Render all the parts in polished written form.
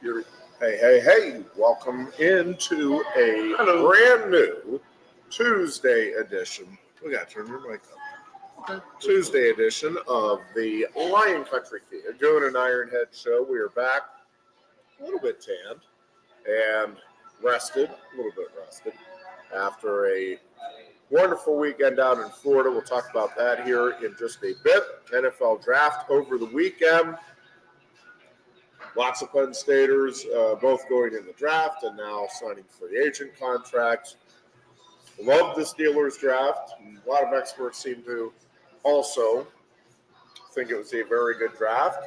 Hey, welcome into a brand new Tuesday edition. We got to turn your mic up. Okay. Tuesday edition of the Lion Country Goon and Ironhead show. We are back a little bit tanned and rested, a little bit rested after a wonderful weekend down in Florida. We'll talk about that here in just a bit. NFL draft over the weekend. Lots of Penn Staters both going in the draft and now signing free agent contracts. Love the Steelers draft. A lot of experts seem to also think it was a very good draft.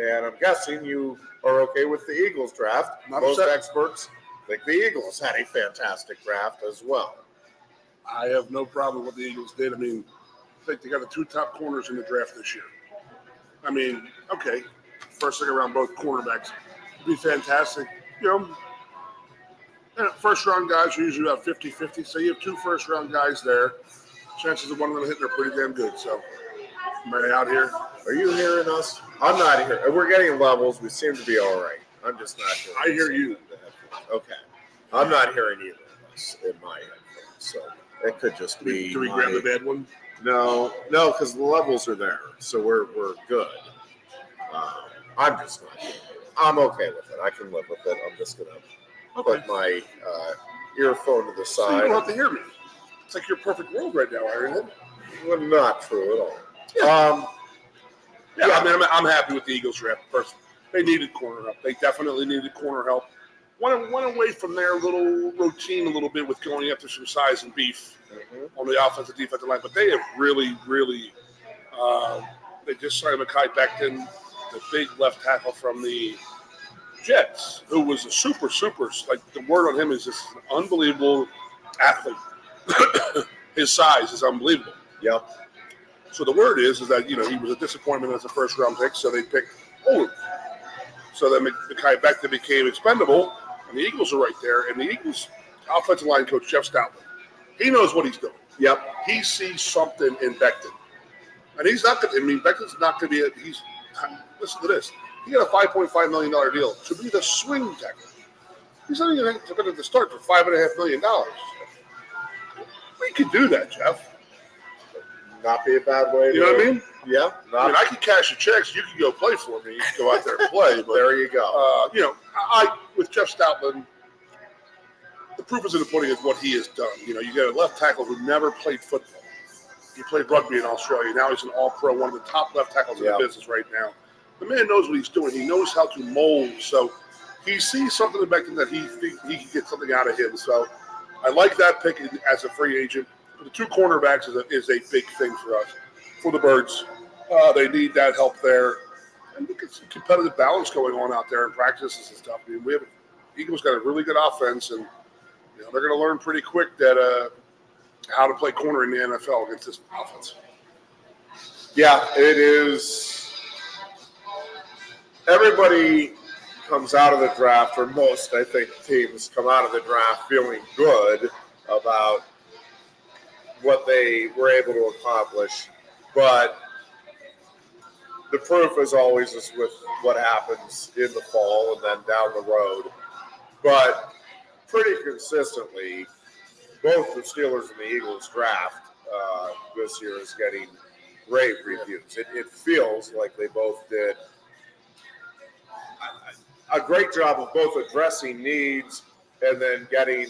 And I'm guessing you are okay with the Eagles draft. Most experts think the Eagles had a fantastic draft as well. I have no problem with what the Eagles did. I mean, I think they got the two top corners in the draft this year. I mean, okay. First, second round, both cornerbacks would be fantastic. First-round guys are usually about 50-50. So you have two first-round guys there. Chances of one of them hitting are pretty damn good. So, am I out here? Are you hearing us? I'm not here. We're getting levels. We seem to be all right. I'm just not hearing. I hear you. Okay. I'm not hearing either of us in my headphones. So, it could just be. Can we grab the bad one? No, because the levels are there. So, we're good. I'm just not. I'm okay with it. I can live with it. I'm just going to put my earphone to the side. So you don't have to hear me. It's like your perfect world right now, Ironhead. Well, not true at all. I mean, I'm happy with the Eagles draft. First, they needed corner help. They definitely needed corner help. Went away from their little routine a little bit with going after some size and beef on the offensive defensive line. But they have really, they just signed Mekhi Becton, the big left tackle from the Jets, who was a super, like the word on him is just an unbelievable athlete. His size is unbelievable. Yep. So the word is that, he was a disappointment as a first-round pick, so they picked Olin. So then Mekhi Becton became expendable, and the Eagles are right there. And the Eagles offensive line coach, Jeff Stoutland, he knows what he's doing. Yep. He sees something in Becton. And he's not going to, Becton's not going to be listen to this. He got a $5.5 million deal to be the swing tackle. He's not even going to start for $5.5 million. We could do that, Jeff. Not be a bad way. You know what I mean? Yeah. I could cash your checks. You could go play for me. You can go out there and play. But there you go. With Jeff Stoutland, the proof is in the pudding is what he has done. You got a left tackle who never played football. He played rugby in Australia. Now he's an all-pro, one of the top left tackles in the business right now. The man knows what he's doing. He knows how to mold. So he sees something in Becton that he thinks he can get something out of him. So I like that pick as a free agent. The two cornerbacks is a big thing for us, for the Birds. They need that help there. And look at some competitive balance going on out there in practices and stuff. I mean, Eagles got a really good offense, and they're going to learn pretty quick that how to play corner in the NFL against this offense. Yeah, it is. Everybody comes out of the draft, or most, I think, teams come out of the draft feeling good about what they were able to accomplish. But the proof, as always, is with what happens in the fall and then down the road. But pretty consistently, both the Steelers and the Eagles draft this year is getting rave reviews. It feels like they both did a great job of both addressing needs and then getting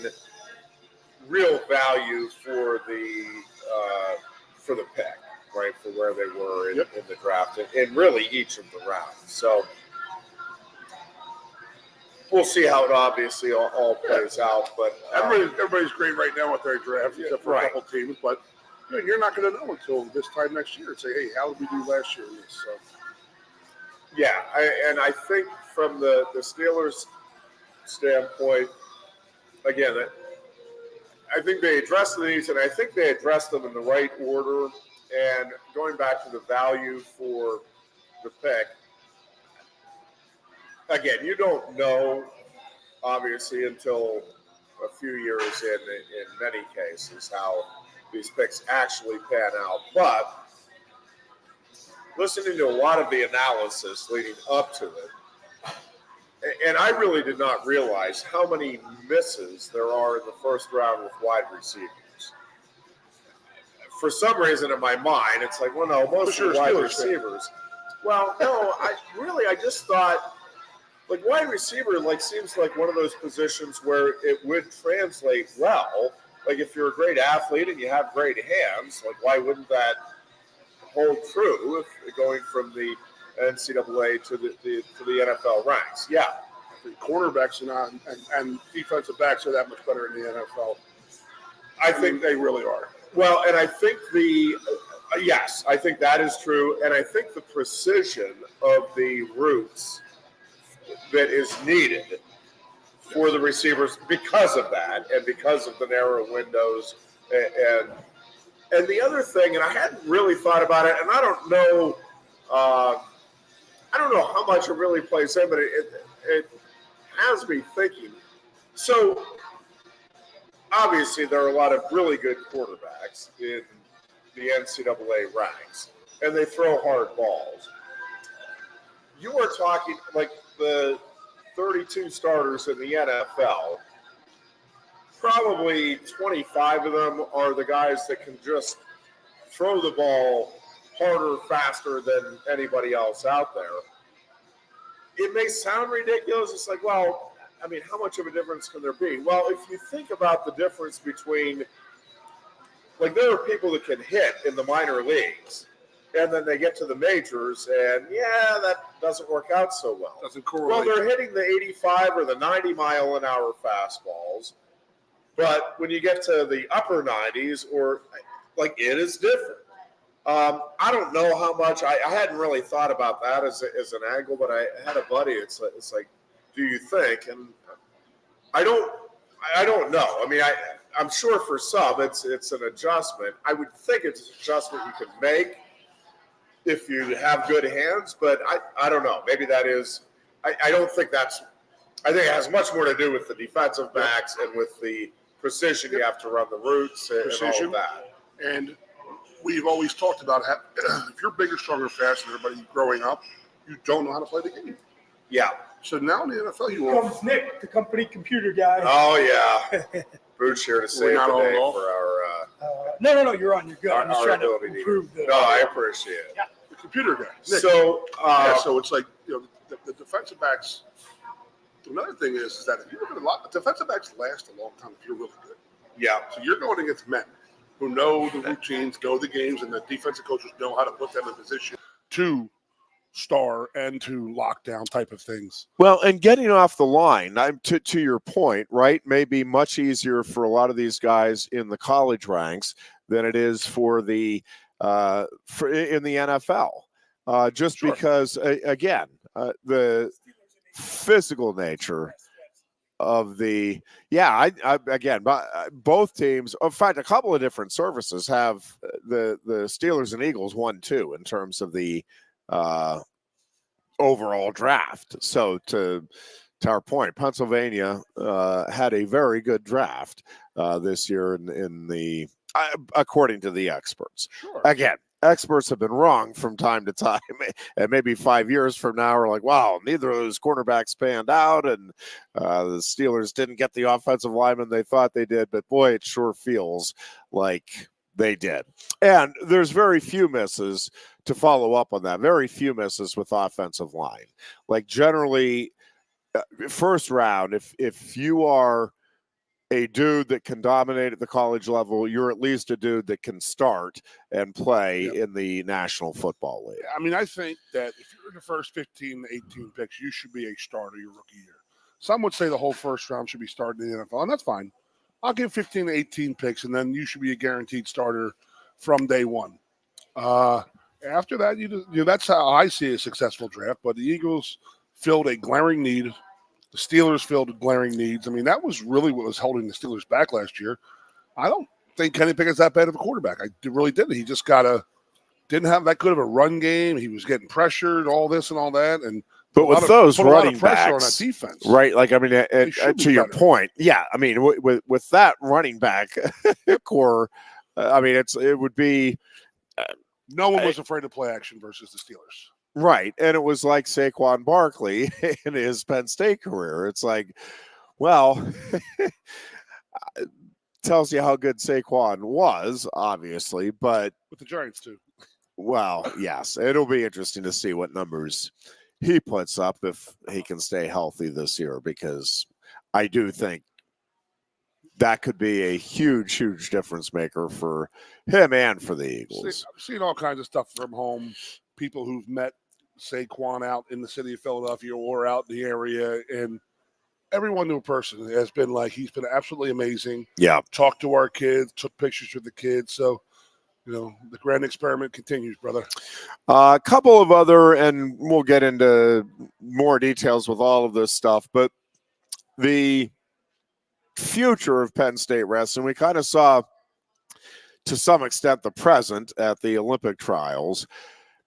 real value for the pick, right, for where they were in the draft and really each of the rounds. So we'll see how it obviously all plays out. But everybody's great right now with their draft, except for a couple teams. But you're not going to know until this time next year and say, hey, how did we do last year in this? So. Yeah, I think from the Steelers' standpoint, again, I think they addressed the needs, and I think they addressed them in the right order. And going back to the value for the pick, again, you don't know, obviously, until a few years in many cases, how these picks actually pan out. But listening to a lot of the analysis leading up to it, and I really did not realize how many misses there are in the first round with wide receivers. For some reason in my mind, it's like, well, no, most of the wide receivers. Well, no, I just thought, like, wide receiver, like, seems like one of those positions where it would translate well. Like, if you're a great athlete and you have great hands, like, why wouldn't that hold true if going from the NCAA to the NFL ranks? Yeah. The cornerbacks and defensive backs are that much better in the NFL. I think they really are. Well, and I think yes, I think that is true. And I think the precision of the routes that is needed for the receivers because of that and because of the narrow windows. And the other thing, and I hadn't really thought about it, and I don't know how much it really plays in, but it has me thinking. So, obviously, there are a lot of really good quarterbacks in the NCAA ranks, and they throw hard balls. You are talking like the 32 starters in the NFL, probably 25 of them are the guys that can just throw the ball harder, faster than anybody else out there. It may sound ridiculous. It's like, well, I mean, how much of a difference can there be? Well, if you think about the difference between, like, there are people that can hit in the minor leagues, and then they get to the majors, and yeah, that doesn't work out so well. Doesn't correlate. Well, they're hitting the 85 or the 90-mile-an-hour fastballs, but when you get to the upper 90s, or like, it is different. I don't know how much. I hadn't really thought about that as an angle, but I had a buddy. It's like, do you think? And I don't know. I mean, I'm sure for some it's an adjustment. I would think it's an adjustment you can make if you have good hands, but I don't know. Maybe that is. I don't think that's. I think it has much more to do with the defensive backs and with the precision you have to run the routes and all of that. And we've always talked about how, if you're bigger, stronger, faster than everybody growing up, you don't know how to play the game. Yeah. So now in the NFL, Here comes Nick, the company computer guy. Oh, yeah. Boots here to save the day for our No, you're on. You're good. I'm just trying to improve the. No, I appreciate it. Yeah. the computer guy. Nick. So, so it's like, the defensive backs. Another thing is that if you look at a lot, defensive backs last a long time if you're really good. yeah. So you're going against men who know the routines, know the games, and the defensive coaches know how to put them in position to star and to lockdown type of things. Well, and getting off the line, to your point, right, may be much easier for a lot of these guys in the college ranks than it is for the in the NFL. Just Sure. because, again, the physical nature of the again, both teams, in fact, a couple of different services have the Steelers and Eagles 1-2 in terms of the overall draft. So to our point, Pennsylvania had a very good draft this year in the according to the experts. Sure. Again, experts have been wrong from time to time, and maybe 5 years from now we're like, wow, neither of those cornerbacks panned out, and the Steelers didn't get the offensive lineman they thought they did, but boy, it sure feels like they did. And there's very few misses to follow up on that, very few misses with offensive line. Like generally, first round, if you are a dude that can dominate at the college level, you're at least a dude that can start and play in the National Football League. I mean, I think that if you're in the first 15 to 18 picks, you should be a starter your rookie year. Some would say the whole first round should be starting in the NFL, and that's fine. I'll give 15 to 18 picks, and then you should be a guaranteed starter from day one. After that, that's how I see a successful draft. But the Eagles filled a glaring need. The Steelers filled glaring needs. I mean, that was really what was holding the Steelers back last year. I don't think Kenny Pickett's that bad of a quarterback. I really didn't. He just didn't have that good of a run game. He was getting pressured, all this and all that. But with those running pressure backs, on that defense, right? Like, I mean, to your point, yeah. I mean, with that running back core, I mean, it would be. No one was afraid to play action versus the Steelers. Right. And it was like Saquon Barkley in his Penn State career. It's like, well, tells you how good Saquon was, obviously, but with the Giants too. well, yes, it'll be interesting to see what numbers he puts up if he can stay healthy this year, because I do think that could be a huge, huge difference maker for him and for the Eagles. I've seen all kinds of stuff from home. People who've met Saquon out in the city of Philadelphia or out in the area, and every one new person has been like, he's been absolutely amazing. Yeah. Talked to our kids, took pictures with the kids. So, the grand experiment continues, brother. A couple of other, and we'll get into more details with all of this stuff, but the future of Penn State Wrestling, we kind of saw to some extent the present at the Olympic trials,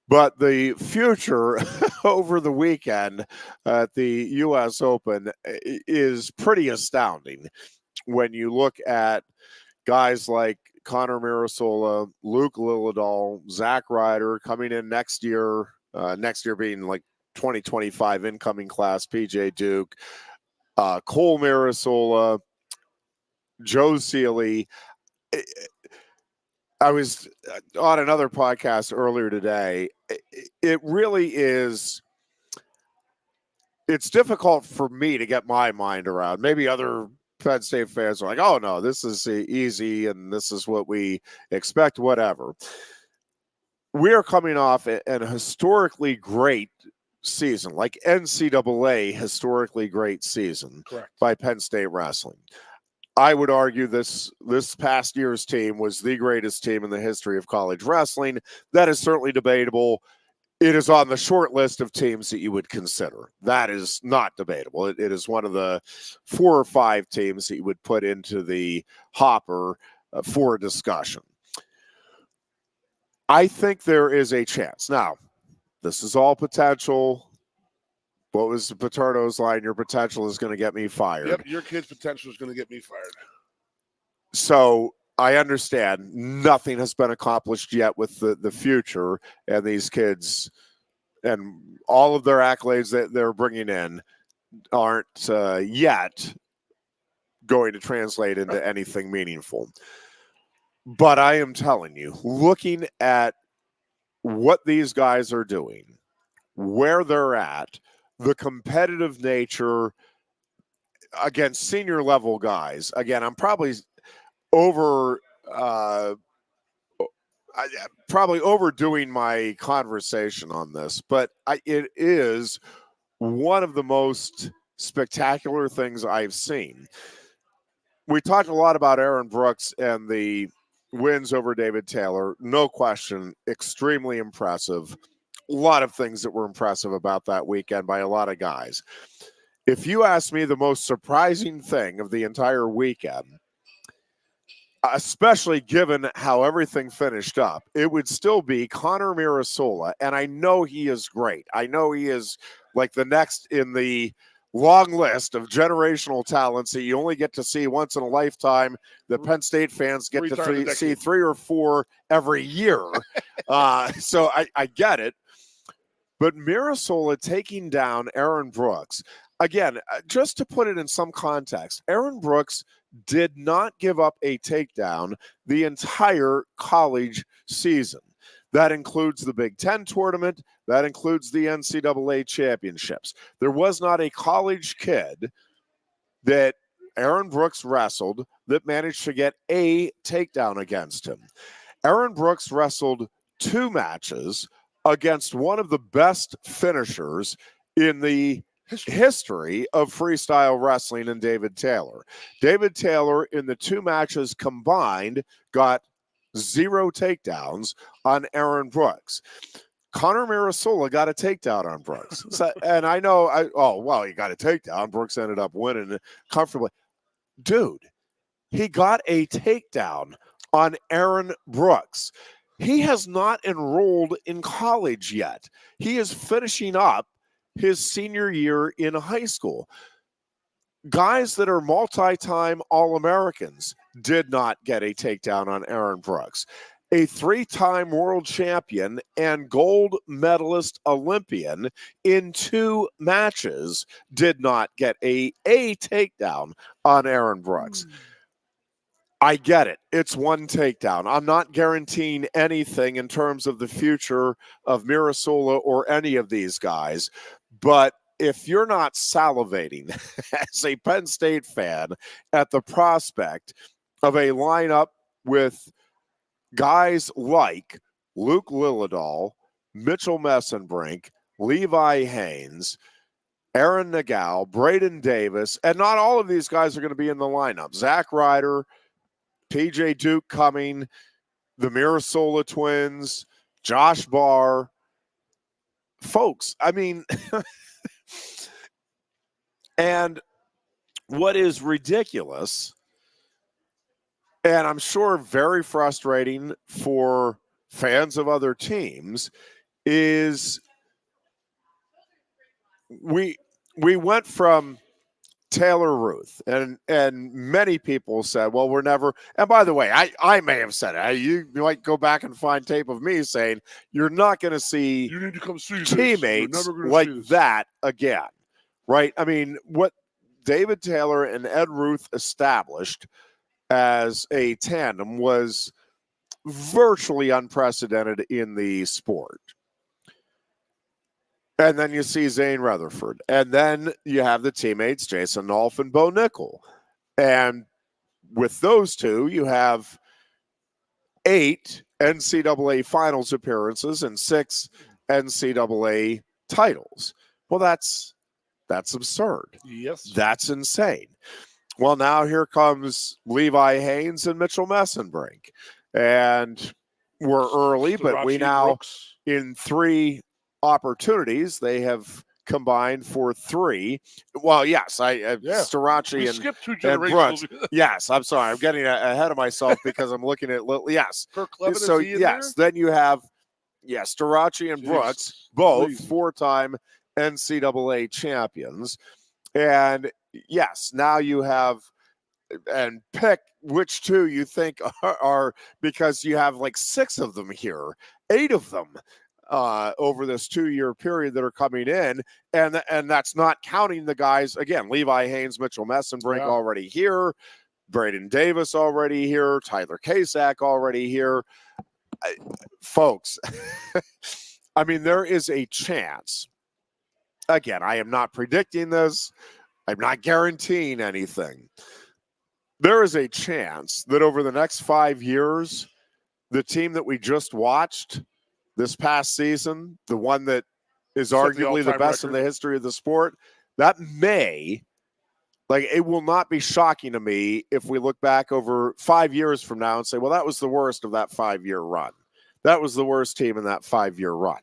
but the future over the weekend at the U.S. Open is pretty astounding when you look at guys like Connor Mirasola, Luke Lillidahl, Zach Ryder coming in next year being like 2025 incoming class, PJ Duke, Cole Mirasola, Joe Seeley. I was on another podcast earlier today. It really is. It's difficult for me to get my mind around. Maybe other Penn State fans are like, oh, no, this is easy and this is what we expect, whatever. We are coming off an historically great season, like NCAA historically great season. Correct. By Penn State Wrestling. I would argue this past year's team was the greatest team in the history of college wrestling. That is certainly debatable. It is on the short list of teams that you would consider. That is not debatable. It is one of the 4 or 5 teams that you would put into the hopper for a discussion. I think there is a chance. Now, this is all potential. What was Paterno's line? Your potential is going to get me fired. Yep, your kid's potential is going to get me fired. So I understand nothing has been accomplished yet with the future and these kids and all of their accolades that they're bringing in aren't yet going to translate into anything meaningful. But I am telling you, looking at what these guys are doing, where they're at, the competitive nature against senior level guys. Again, I'm probably overdoing my conversation on this, but it is one of the most spectacular things I've seen. We talked a lot about Aaron Brooks and the wins over David Taylor. No question, extremely impressive. A lot of things that were impressive about that weekend by a lot of guys. If you ask me the most surprising thing of the entire weekend, especially given how everything finished up, it would still be Connor Mirasola. And I know he is great. I know he is like the next in the long list of generational talents that you only get to see once in a lifetime. The Penn State fans get to see 3 or 4 every year. So I get it. But Mirasola taking down Aaron Brooks, again, just to put it in some context, Aaron Brooks did not give up a takedown the entire college season. That includes the Big Ten tournament. That includes the NCAA championships. There was not a college kid that Aaron Brooks wrestled that managed to get a takedown against him. Aaron Brooks wrestled 2 matches against one of the best finishers in the history of freestyle wrestling in David Taylor. David Taylor, in the 2 matches combined, got 0 takedowns on Aaron Brooks. Connor Mirasola got a takedown on Brooks. And I know, he got a takedown. Brooks ended up winning comfortably. Dude, he got a takedown on Aaron Brooks. He has not enrolled in college yet. He is finishing up his senior year in high school. Guys that are multi-time All-Americans did not get a takedown on Aaron Brooks. a 3-time world champion and gold medalist Olympian in 2 matches did not get a takedown on Aaron Brooks. I get it. It's 1 takedown. I'm not guaranteeing anything in terms of the future of Mirasola or any of these guys. But if you're not salivating as a Penn State fan at the prospect of a lineup with guys like Luke Lillidahl, Mitchell Messenbrink, Levi Haynes, Aaron Nagel, Braden Davis, and not all of these guys are going to be in the lineup. Zach Ryder, PJ Duke coming, the Mirasola twins, Josh Barr. Folks, I mean, and what is ridiculous, and I'm sure very frustrating for fans of other teams, is we went from Taylor Ruth, and many people said, well, we're never, and by the way, I may have said it. You might go back and find tape of me saying you're not going to see You need to come see teammates like that again, right? I mean, what David Taylor and Ed Ruth established as a tandem was virtually unprecedented in the sport. And then you see Zane Rutherford. And then you have the teammates, Jason Nolf and Bo Nickel. And with those two, you have 8 NCAA finals appearances and 6 NCAA titles. Well, that's absurd. Yes. That's insane. Well, now here comes Levi Haynes and Mitchell Messenbrink. And we're early, but we now, Brooks. in 3 opportunities, they have combined for 3. Well, yes, Starachi and Brooks. Yes, I'm sorry, I'm getting ahead of myself because I'm looking at yes. Kirk Levin, So is he in yes, there? then you have Starachi and Brooks, both 4-time NCAA champions, and yes, now you have, and pick which 2 you think are because you have like 6 of them here, 8 of them. Over this 2-year period that are coming in, and that's not counting the guys, again, Levi Haynes, Mitchell Messenbrink already here, Braden Davis already here, Tyler Kasak already here. Folks, I mean, there is a chance, again, I am not predicting this, I'm not guaranteeing anything. There is a chance that over the next 5 years, the team that we just watched this past season, the one that is arguably the best in the history of the sport, that may, like, it will not be shocking to me if we look back over 5 years from now and say, well, that was the worst of that 5-year run. That was the worst team in that 5-year run.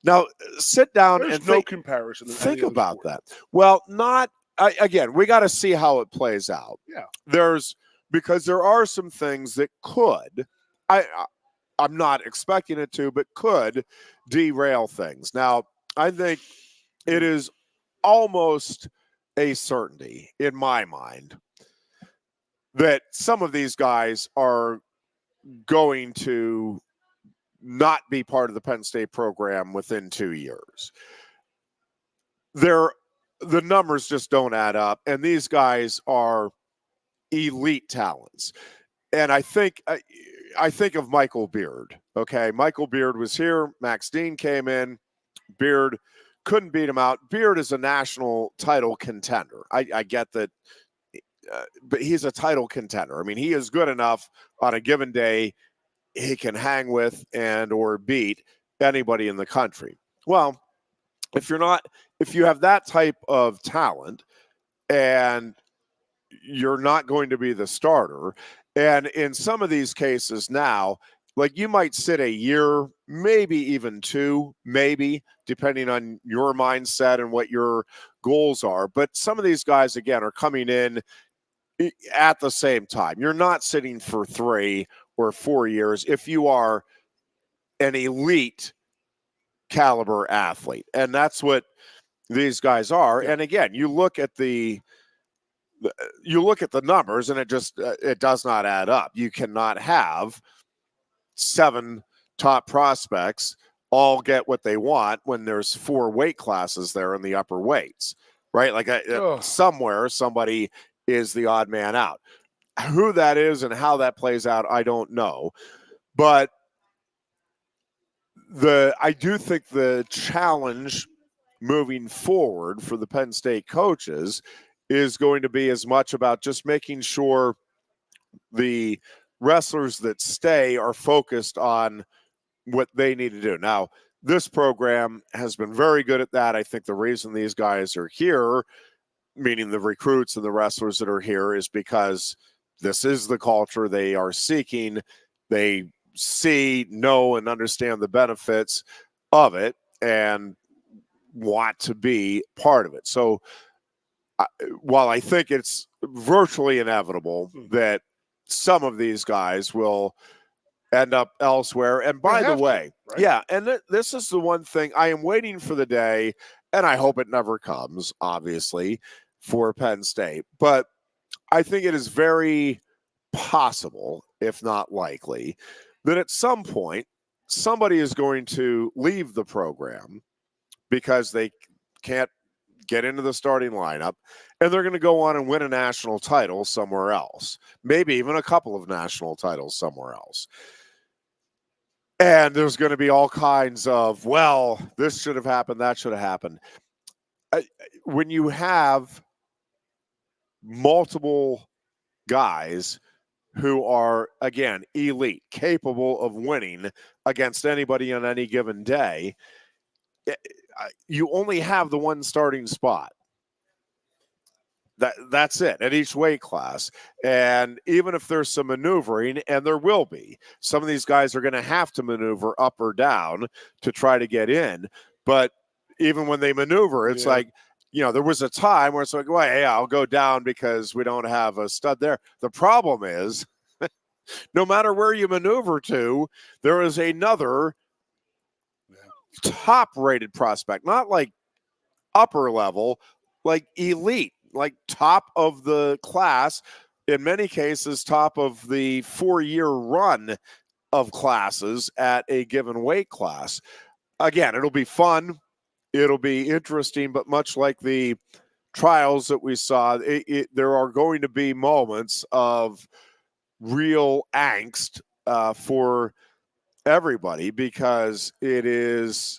Now, sit down There's and no comparison. think about that. Well, again, we got to see how it plays out. Yeah. Because there are some things that could, I'm not expecting it to, but could derail things. Now, I think it is almost a certainty in my mind that some of these guys are going to not be part of the Penn State program within 2 years. The numbers just don't add up, and these guys are elite talents. And I think of Michael Beard. Okay, Michael Beard was here. Max Dean came in. Beard couldn't beat him out. Beard is a national title contender. I get that, but he's a title contender. I mean, he is good enough on a given day. He can hang with and or beat anybody in the country. Well, if you have that type of talent and you're not going to be the starter, and in some of these cases now, like, you might sit a year, maybe even 2, maybe, depending on your mindset and what your goals are. But some of these guys, again, are coming in at the same time. You're not sitting for 3 or 4 years if you are an elite caliber athlete. And that's what these guys are. And again, you look at the numbers and it does not add up. You cannot have 7 top prospects all get what they want when there's 4 weight classes there in the upper weights, right? Like somewhere somebody is the odd man out. Who that is and how that plays out, I don't know. But I do think the challenge moving forward for the Penn State coaches is going to be as much about just making sure the wrestlers that stay are focused on what they need to do. Now, this program has been very good at that. I think the reason these guys are here, meaning the recruits and the wrestlers that are here, is because this is the culture they are seeking. They see, know, and understand the benefits of it and want to be part of it. So while I think it's virtually inevitable that some of these guys will end up elsewhere. And by the way, right? Yeah, and this is the one thing I am waiting for the day, and I hope it never comes, obviously, for Penn State. But I think it is very possible, if not likely, that at some point somebody is going to leave the program because they can't get into the starting lineup, and they're going to go on and win a national title somewhere else, maybe even a couple of national titles somewhere else. And there's going to be all kinds of, well, this should have happened, that should have happened. When you have multiple guys who are, again, elite, capable of winning against anybody on any given day, you only have the one starting spot. That's it at each weight class. And even if there's some maneuvering, and there will be, some of these guys are going to have to maneuver up or down to try to get in. But even when they maneuver, it's like, there was a time where it's like, well, yeah, I'll go down because we don't have a stud there. The problem is, no matter where you maneuver to, there is another top-rated prospect, not like upper level, like elite, like top of the class, in many cases, top of the 4-year run of classes at a given weight class. Again, it'll be fun. It'll be interesting, but much like the trials that we saw, there are going to be moments of real angst for everybody, because to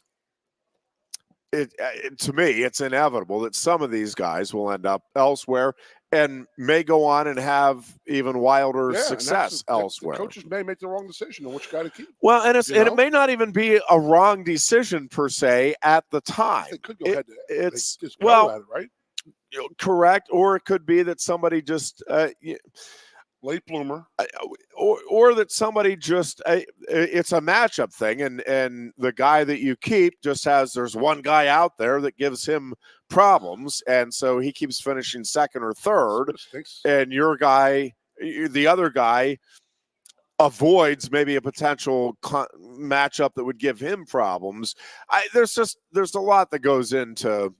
me, it's inevitable that some of these guys will end up elsewhere and may go on and have even wilder success elsewhere. The coaches may make the wrong decision on which guy to keep. Well, and it may not even be a wrong decision per se at the time. They could go ahead. It's just go at it, right? Correct, or it could be that somebody just late bloomer, or that somebody just it's a matchup thing, and the guy that you keep just there's one guy out there that gives him problems, and so he keeps finishing second or third, and the other guy avoids maybe a potential matchup that would give him problems. There's a lot that goes into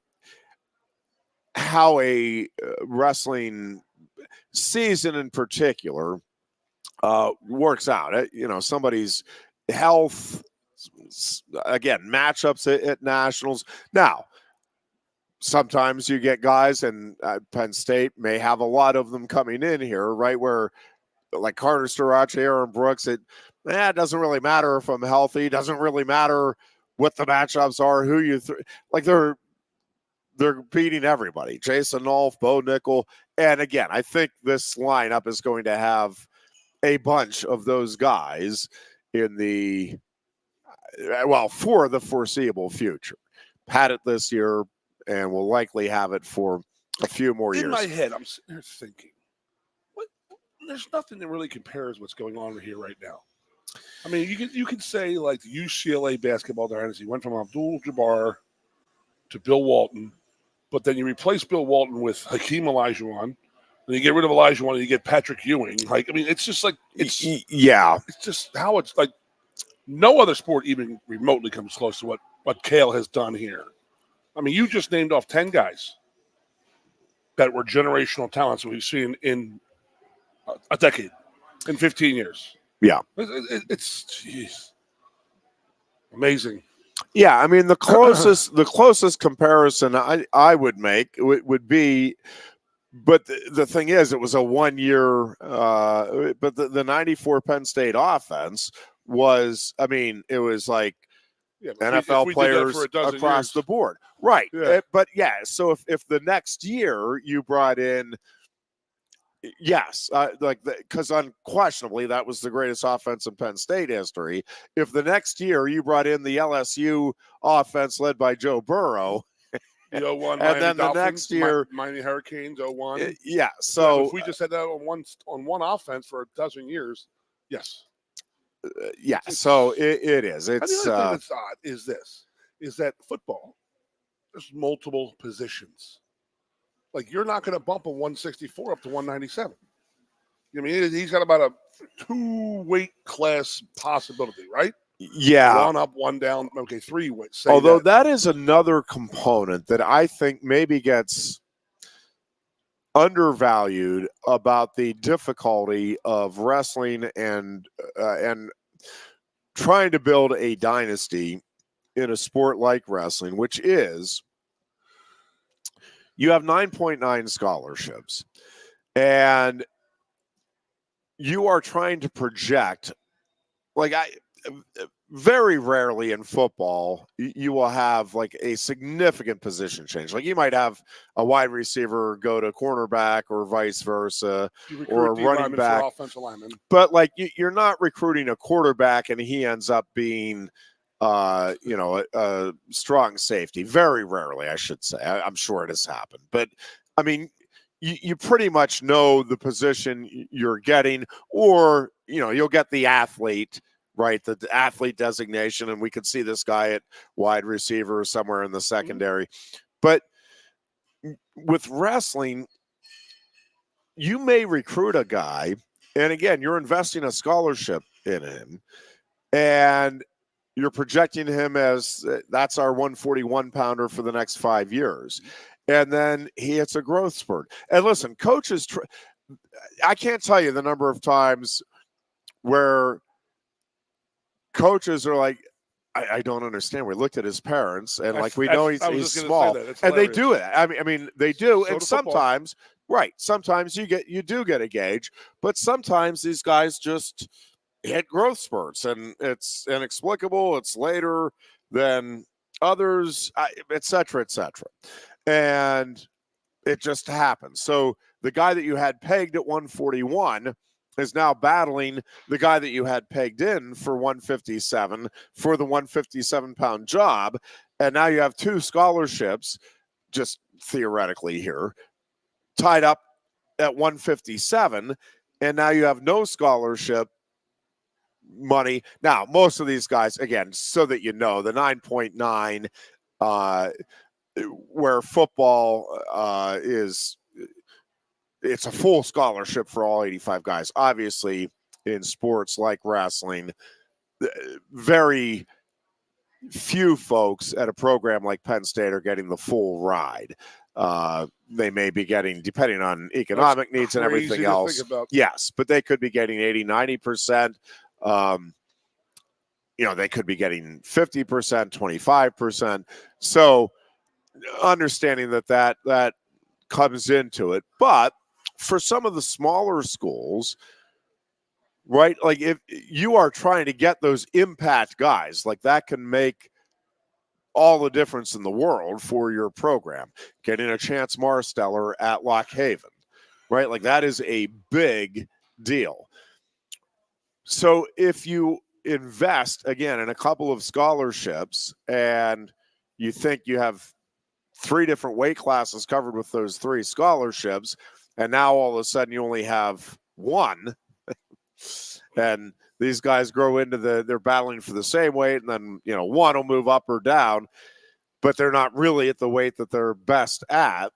how a wrestling season in particular works out. Somebody's health, again, matchups at nationals. Now, sometimes you get guys, and Penn State may have a lot of them coming in here, right, where like Carter Starace, Aaron Brooks, it doesn't really matter if I'm healthy. It doesn't really matter what the matchups are, who you like. They're beating everybody. Jason Nolf, Bo Nickel. And again, I think this lineup is going to have a bunch of those guys for the foreseeable future. Had it this year, and will likely have it for a few more years. In my head, I'm sitting here thinking, there's nothing that really compares what's going on here right now. I mean, you could say like the UCLA basketball dynasty went from Abdul-Jabbar to Bill Walton, but then you replace Bill Walton with Hakeem Olajuwon, and you get rid of Olajuwon and you get Patrick Ewing. Like, I mean, it's just like it's just how it's like. No other sport even remotely comes close to what Kale has done here. I mean, you just named off 10 guys that were generational talents that we've seen in a decade, in 15 years. Yeah. It's jeez. Amazing. Yeah, I mean the closest comparison I would make would be, but the thing is, it was a 1 year. But the '94 Penn State offense was, I mean, it was like NFL players across the board, right? Yeah. But yeah, so if the next year you brought in. Yes, because unquestionably that was the greatest offense in Penn State history. If the next year you brought in the LSU offense led by Joe Burrow, the 01 and Miami then Dolphins, the next year Miami Hurricanes 01. Yeah, so if we just had that on one offense for a dozen years, yes. Yeah, so it is. It's the other thing that's odd is that football, there's multiple positions. Like, you're not going to bump a 164 up to 197. I mean, he's got about a 2 weight class possibility, right? Yeah. 1 up, 1 down. Okay, 3 weights. Although that is another component that I think maybe gets undervalued about the difficulty of wrestling and trying to build a dynasty in a sport like wrestling, which is you have 9.9 scholarships, and you are trying to project, like, very rarely in football you will have like a significant position change. Like, you might have a wide receiver go to cornerback or vice versa, or a running back, offensive lineman. But like you're not recruiting a quarterback and he ends up being a strong safety. Very rarely, I should say. I'm sure it has happened. But, I mean, you pretty much know the position you're getting, or, you'll get the athlete, right? The athlete designation, and we could see this guy at wide receiver somewhere in the secondary. But with wrestling, you may recruit a guy, and again, you're investing a scholarship in him, and you're projecting him as that's our 141 pounder for the next 5 years. And then he hits a growth spurt. And listen, coaches, I can't tell you the number of times where coaches are like, I don't understand. We looked at his parents, and like, we know he's small, and they do it. I mean, they do. And sometimes, right, sometimes you do get a gauge, but sometimes these guys just hit growth spurts, and it's inexplicable. It's later than others, et cetera, and it just happens. So the guy that you had pegged at 141 is now battling the guy that you had pegged in for 157 for the 157-pound job, and now you have 2 scholarships, just theoretically here, tied up at 157, and now you have no scholarship money. Now, most of these guys, again, so that you know, the 9.9, where football it's a full scholarship for all 85 guys. Obviously, in sports like wrestling, very few folks at a program like Penn State are getting the full ride. They may be getting, depending on economic needs and everything else. Yes, but they could be getting 80, 90%. They could be getting 50%, 25%. So understanding that comes into it. But for some of the smaller schools, right, like if you are trying to get those impact guys, like that can make all the difference in the world for your program. Getting a Chance Marsteller at Lock Haven, right? Like, that is a big deal. So if you invest, again, in a couple of scholarships, and you think you have 3 different weight classes covered with those 3 scholarships, and now all of a sudden you only have 1, and these guys grow into they're battling for the same weight, and then, 1 will move up or down, but they're not really at the weight that they're best at.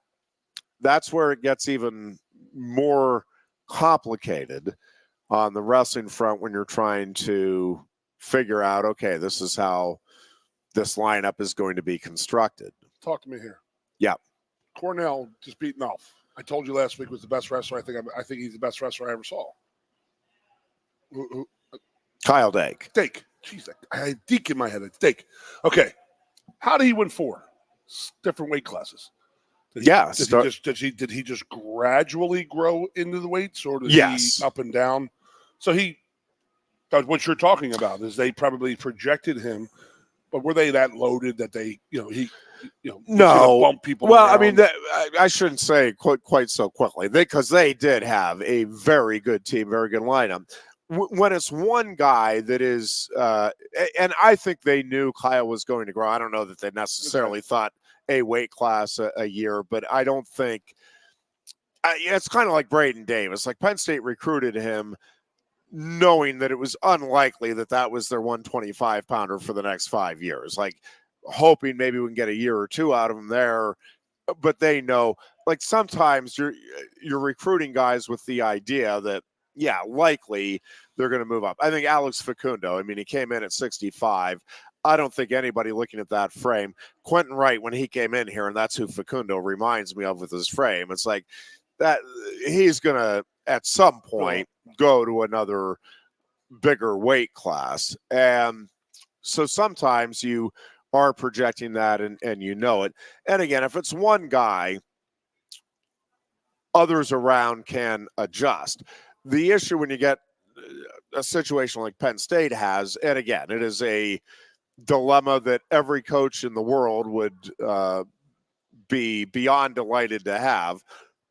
That's where it gets even more complicated on the wrestling front when you're trying to figure out, okay, this is how this lineup is going to be constructed. Talk to me here. Yeah. Cornell just beaten off. I told you last week was the best wrestler. I think he's the best wrestler I ever saw. Kyle Dake. Dake. Jeez, I had Deke in my head. It's Dake. Okay. How did he win 4 different weight classes? Did he just gradually grow into the weights, or did he up and down? So what you're talking about is they probably projected him, but were they that loaded that they, no, bump people? Well, around? I mean, I shouldn't say quite so quickly because they did have a very good team, very good lineup. When it's one guy that is, and I think they knew Kyle was going to grow. I don't know that they necessarily thought a weight class a year, but I don't think it's kind of like Braden Davis. Like Penn State recruited him knowing that it was unlikely that was their 125 pounder for the next 5 years, like hoping maybe we can get a year or two out of him there. But they know, like, sometimes you're recruiting guys with the idea that, yeah, likely they're going to move up. I think Alex Facundo, I mean, he came in at 65. I don't think anybody looking at that frame, Quentin Wright, when he came in here, and that's who Facundo reminds me of with his frame. It's like that he's going to, at some point, go to another bigger weight class. And so sometimes you are projecting that and you know it. And again, if it's one guy, others around can adjust. The issue when you get a situation like Penn State has, and again, it is a dilemma that every coach in the world would be beyond delighted to have,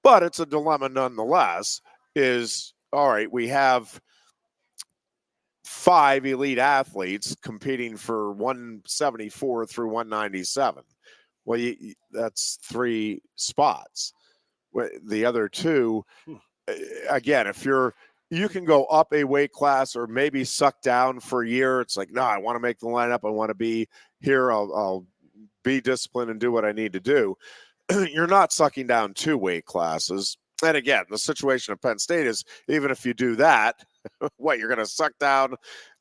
but it's a dilemma nonetheless, is, all right, we have 5 elite athletes competing for 174 through 197. Well, that's 3 spots. The other 2, again, if you can go up a weight class or maybe suck down for a year. It's like, no, I want to make the lineup. I want to be here. I'll be disciplined and do what I need to do. You're not sucking down 2 weight classes. And again, the situation at Penn State is, even if you do that, you're going to suck down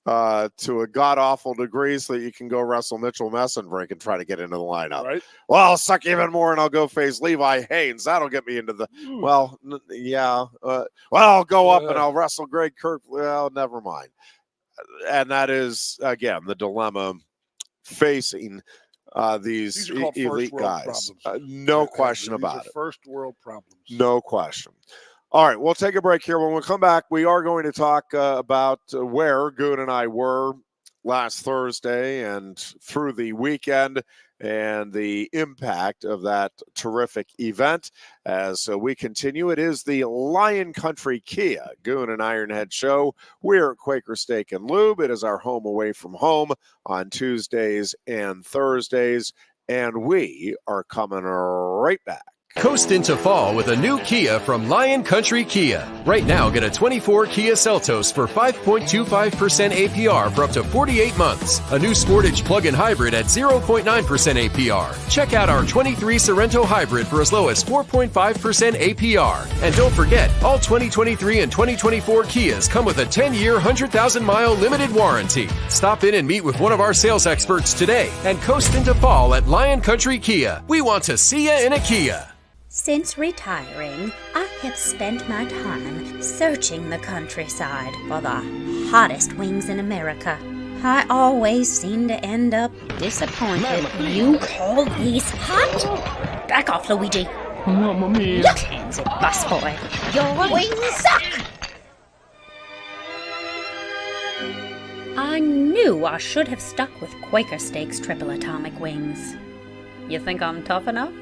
to a god-awful degree so that you can go wrestle Mitchell Messenbrink and try to get into the lineup. Right. Well, I'll suck even more and I'll go face Levi Haynes. That'll get me into the – well, I'll go up and I'll wrestle Greg Kirk. Well, never mind. And that is, again, the dilemma facing these elite guys. No question about it. First world problems. No question. All right, we'll take a break here. When we come back, we are going to talk about where Goon and I were last Thursday and through the weekend and the impact of that terrific event. As we continue, it is the Lion Country Kia Goon and Ironhead show. We're at Quaker Steak and Lube. It is our home away from home on Tuesdays and Thursdays, and we are coming right back. Coast into fall with a new Kia from Lion Country Kia. Right now, get a 24 Kia Seltos for 5.25% APR for up to 48 months. A new Sportage plug-in hybrid at 0.9% APR. Check out our 23 Sorrento hybrid for as low as 4.5% APR. And don't forget, all 2023 and 2024 Kias come with a 10-year, 100,000-mile limited warranty. Stop in and meet with one of our sales experts today and coast into fall at Lion Country Kia. We want to see you in a Kia. Since retiring, I have spent my time searching the countryside for the hottest wings in America. I always seem to end up disappointed. You call these hot? Back off, Luigi. Mamma mia. Look hands it, busboy. Your wings suck! I knew I should have stuck with Quaker Steak's triple atomic wings. You think I'm tough enough?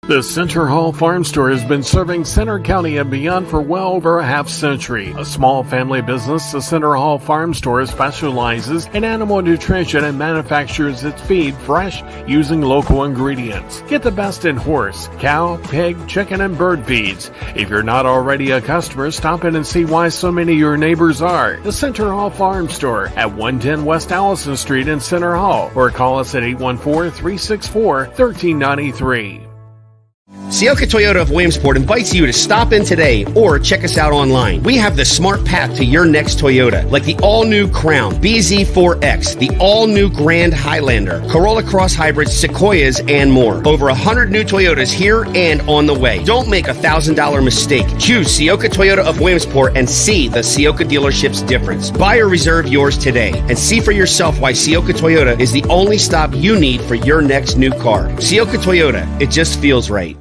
The Center Hall Farm Store has been serving Center County and beyond for well over a half century. A small family business, the Center Hall Farm Store specializes in animal nutrition and manufactures its feed fresh using local ingredients. Get the best in horse, cow, pig, chicken, and bird feeds. If you're not already a customer, stop in and see why so many of your neighbors are. The Center Hall Farm Store at 110 West Allison Street in Center Hall, or call us at 814-364-1393. Sioka Toyota of Williamsport invites you to stop in today or check us out online. We have the smart path to your next Toyota, like the all-new Crown, BZ4X, the all-new Grand Highlander, Corolla Cross Hybrids, Sequoias, and more. Over 100 new Toyotas here and on the way. Don't make a $1,000 mistake. Choose Sioka Toyota of Williamsport and see the Sioka dealership's difference. Buy or reserve yours today and see for yourself why Sioka Toyota is the only stop you need for your next new car. Sioka Toyota, it just feels right.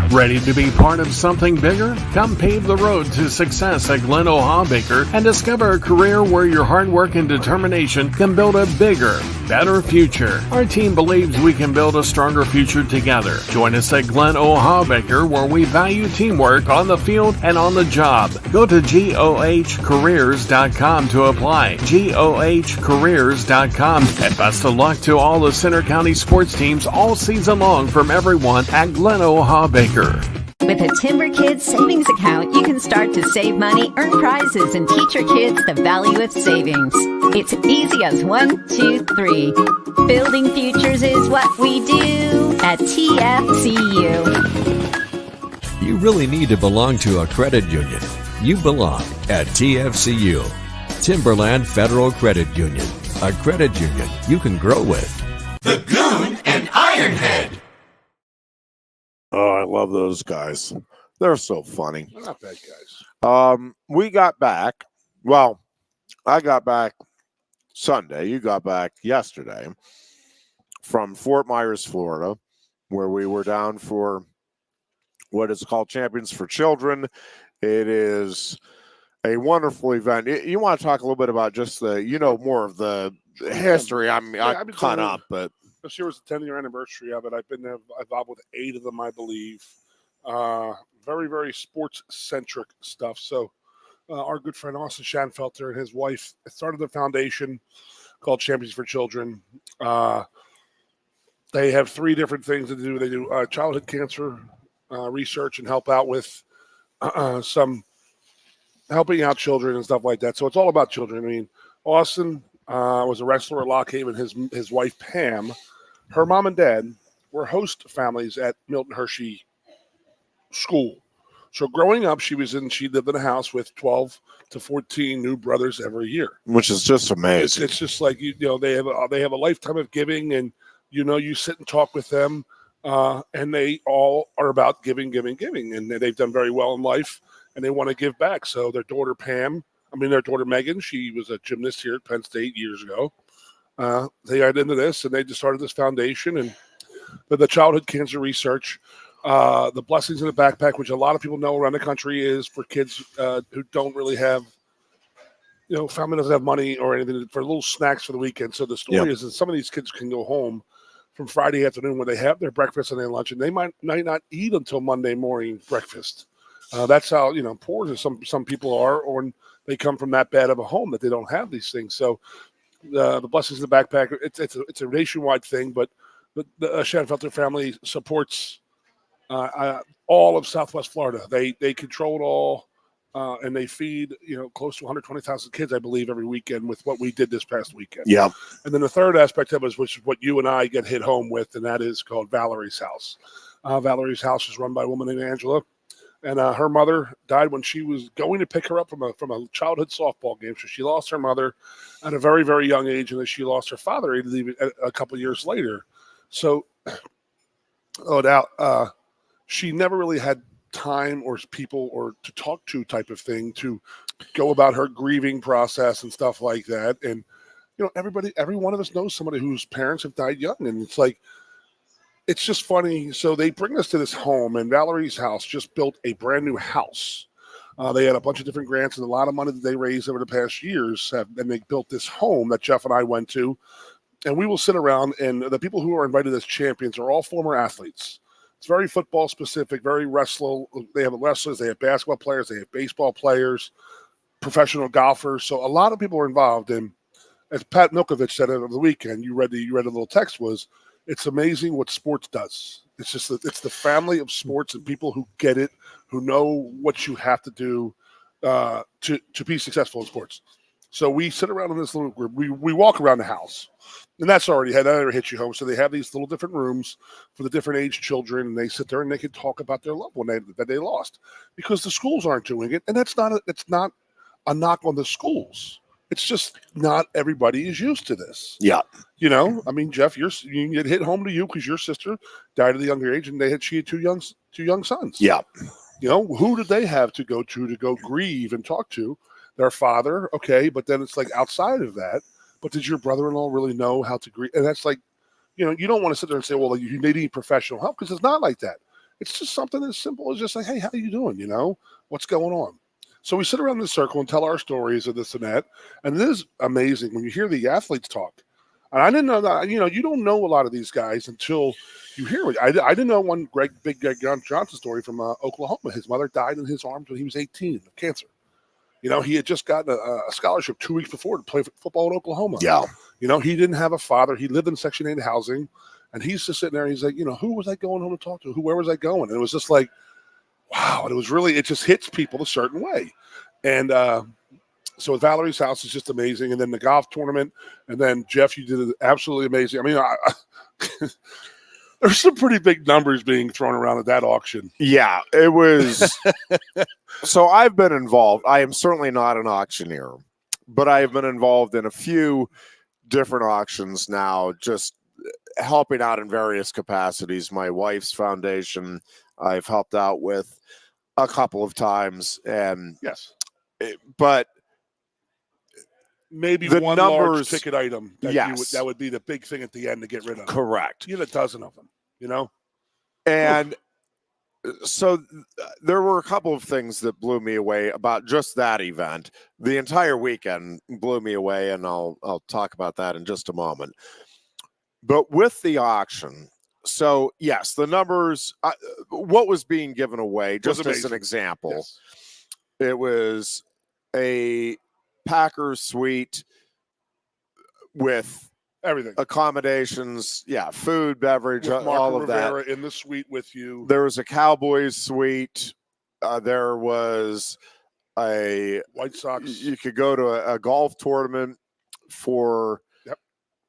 Ready to be part of something bigger? Come pave the road to success at Glen Baker and discover a career where your hard work and determination can build a bigger, better future. Our team believes we can build a stronger future together. Join us at Glen Baker, where we value teamwork on the field and on the job. Go to GOHcareers.com to apply. GOHcareers.com. And best of luck to all the Center County sports teams all season long from everyone at Glen Baker. With a Timber Kids savings account, you can start to save money, earn prizes, and teach your kids the value of savings. It's easy as 1, 2, 3. Building futures is what we do at TFCU. You really need to belong to a credit union. You belong at TFCU, Timberland Federal Credit Union, a credit union you can grow with. The Goon and Ironhead. Oh, I love those guys. They're so funny. They're not bad guys. We got back. Well, I got back Sunday. You got back yesterday from Fort Myers, Florida, where we were down for what is called Champions for Children. It is a wonderful event. You want to talk a little bit about just more of the history. I caught up, but this year was the 10-year anniversary of it. I've been involved with 8 of them, I believe. Very, very sports-centric stuff. So our good friend Austin Schanfelter and his wife started a foundation called Champions for Children. They have 3 different things to do. They do childhood cancer research and help out with some helping out children and stuff like that. So it's all about children. I mean, Austin was a wrestler at Lock Haven. His wife, Pam, her mom and dad were host families at Milton Hershey School. So growing up, she lived in a house with 12 to 14 new brothers every year. Which is just amazing. It's just like, they have a lifetime of giving, and, you sit and talk with them, and they all are about giving, and they've done very well in life, and they want to give back. So their daughter Megan, she was a gymnast here at Penn State years ago. They got into this, and they just started this foundation, and the childhood cancer research, the Blessings in the Backpack, which a lot of people know around the country is for kids who don't really have, family doesn't have money or anything for little snacks for the weekend. So the story is that some of these kids can go home from Friday afternoon when they have their breakfast and their lunch, and they might not eat until Monday morning breakfast. That's how, poor some people are, or they come from that bad of a home that they don't have these things. So the Blessings in the Backpack, it's a nationwide thing, but the Schanfelter family supports all of Southwest Florida. They control it all, and they feed close to 120,000 kids, I believe, every weekend with what we did this past weekend. Yeah. And then the third aspect of it, which is what you and I get hit home with, and that is called Valerie's House. Valerie's House is run by a woman named Angela. And her mother died when she was going to pick her up from a childhood softball game. So she lost her mother at a very, very young age, and then she lost her father a couple of years later. So, she never really had time or people or to talk to type of thing to go about her grieving process and stuff like that. And, every one of us knows somebody whose parents have died young, and it's like, it's just funny. So they bring us to this home, and Valerie's House just built a brand new house. They had a bunch of different grants and a lot of money that they raised over the past years, and they built this home that Jeff and I went to. And we will sit around, and the people who are invited as champions are all former athletes. It's very football specific, very wrestler. They have wrestlers, they have basketball players, they have baseball players, professional golfers. So a lot of people are involved. And as Pat Milkovich said over the weekend, you read a little text, was, it's amazing what sports does. It's just that it's the family of sports and people who get it, who know what you have to do to be successful in sports. So we sit around in this little group. We walk around the house, and that already hits you home. So they have these little different rooms for the different age children, and they sit there and they can talk about their loved one that they lost, because the schools aren't doing it, and that's not a knock on the schools. It's just not everybody is used to this. Yeah. You know, I mean, Jeff, it hit home to you because your sister died at a younger age, and she had two young sons. Yeah. You know, who did they have to go grieve and talk to? Their father, okay, but then it's like outside of that. But did your brother-in-law really know how to grieve? And that's like, you know, you don't want to sit there and say, well, you need professional help, because it's not like that. It's just something as simple as just like, hey, how are you doing? You know, what's going on? So we sit around in the circle and tell our stories of this and that. And it is amazing when you hear the athletes talk. And I didn't know that, you know, you don't know a lot of these guys until you hear it. I didn't know one Big Greg Johnson story from Oklahoma. His mother died in his arms when he was 18 of cancer. You know, he had just gotten a scholarship 2 weeks before to play football in Oklahoma. Yeah. You know, he didn't have a father. He lived in Section 8 housing. And he's just sitting there. He's like, you know, who was I going home to talk to? Where was I going? And it was just like, wow. And it just hits people a certain way. And so at Valerie's house is just amazing. And then the golf tournament. And then, Jeff, you did it absolutely amazing. I mean, there's some pretty big numbers being thrown around at that auction. Yeah, it was. So I've been involved. I am certainly not an auctioneer, but I have been involved in a few different auctions now, just helping out in various capacities. My wife's foundation, I've helped out with a couple of times. And yes, but maybe the one numbers, large ticket item that would be the big thing at the end to get rid of. Correct. You have a dozen of them, you know? And so there were a couple of things that blew me away about just that event. The entire weekend blew me away, and I'll talk about that in just a moment. But with the auction, so yes, the numbers, what was being given away, just as an example, yes. It was a Packers suite with everything, accommodations, food, beverage, with all of Rivera that. In the suite with you. There was a Cowboys suite. There was a White Sox. You could go to a golf tournament for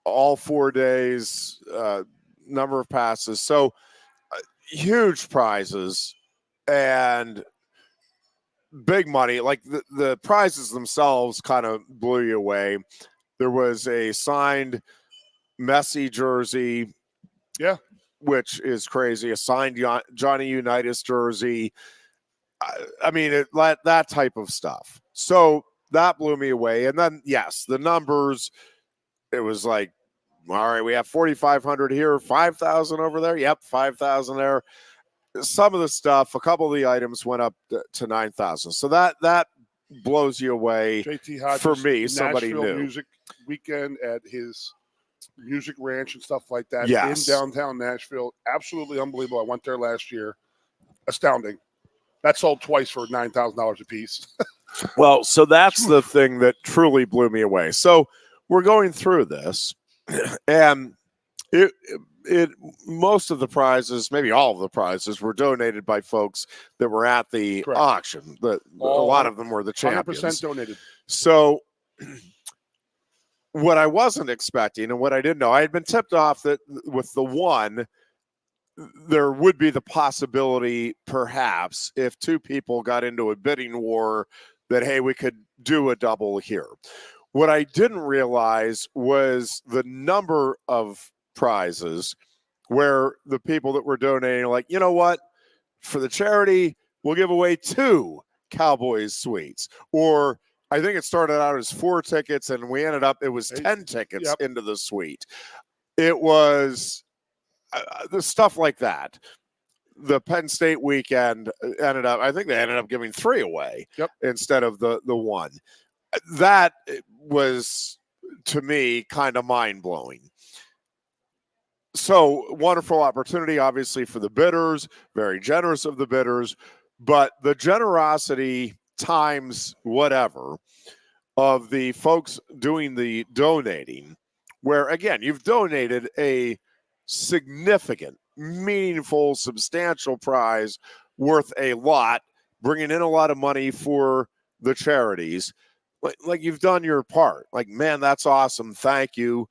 all 4 days, number of passes. So huge prizes and big money. Like the prizes themselves kind of blew you away. There was a signed Messi jersey, which is crazy. A signed Johnny Unitas jersey. I mean, that type of stuff. So that blew me away. And then, yes, the numbers. It was like, all right, we have 4,500 here, 5,000 over there. Yep, 5,000 there. Some of the stuff, a couple of the items went up to 9,000. So that blows you away. JT Hodges, for me, somebody Nashville new. Music weekend at his music ranch and stuff like that Yes. in downtown Nashville. Absolutely unbelievable. I went there last year. Astounding. That sold twice for $9,000 a piece. Well, so that's the thing that truly blew me away. So we're going through this, and it most of the prizes, maybe all of the prizes, were donated by folks that were at the auction. A lot of them were the champions. 100% donated. So what I wasn't expecting and what I didn't know, I had been tipped off that with the one, there would be the possibility, perhaps, if two people got into a bidding war, that, hey, we could do a double here. What I didn't realize was the number of prizes where the people that were donating are like, you know what, for the charity, we'll give away 2 Cowboys suites. Or I think it started out as 4 tickets, and we ended up, it was 10 tickets into the suite. It was the stuff like that. The Penn State weekend ended up, I think they ended up giving 3 away instead of the 1. That was, to me, kind of mind-blowing. So wonderful opportunity, obviously, for the bidders, very generous of the bidders, but the generosity times whatever of the folks doing the donating, where, again, you've donated a significant, meaningful, substantial prize worth a lot, bringing in a lot of money for the charities. like you've done your part. Like, man, that's awesome. Thank you.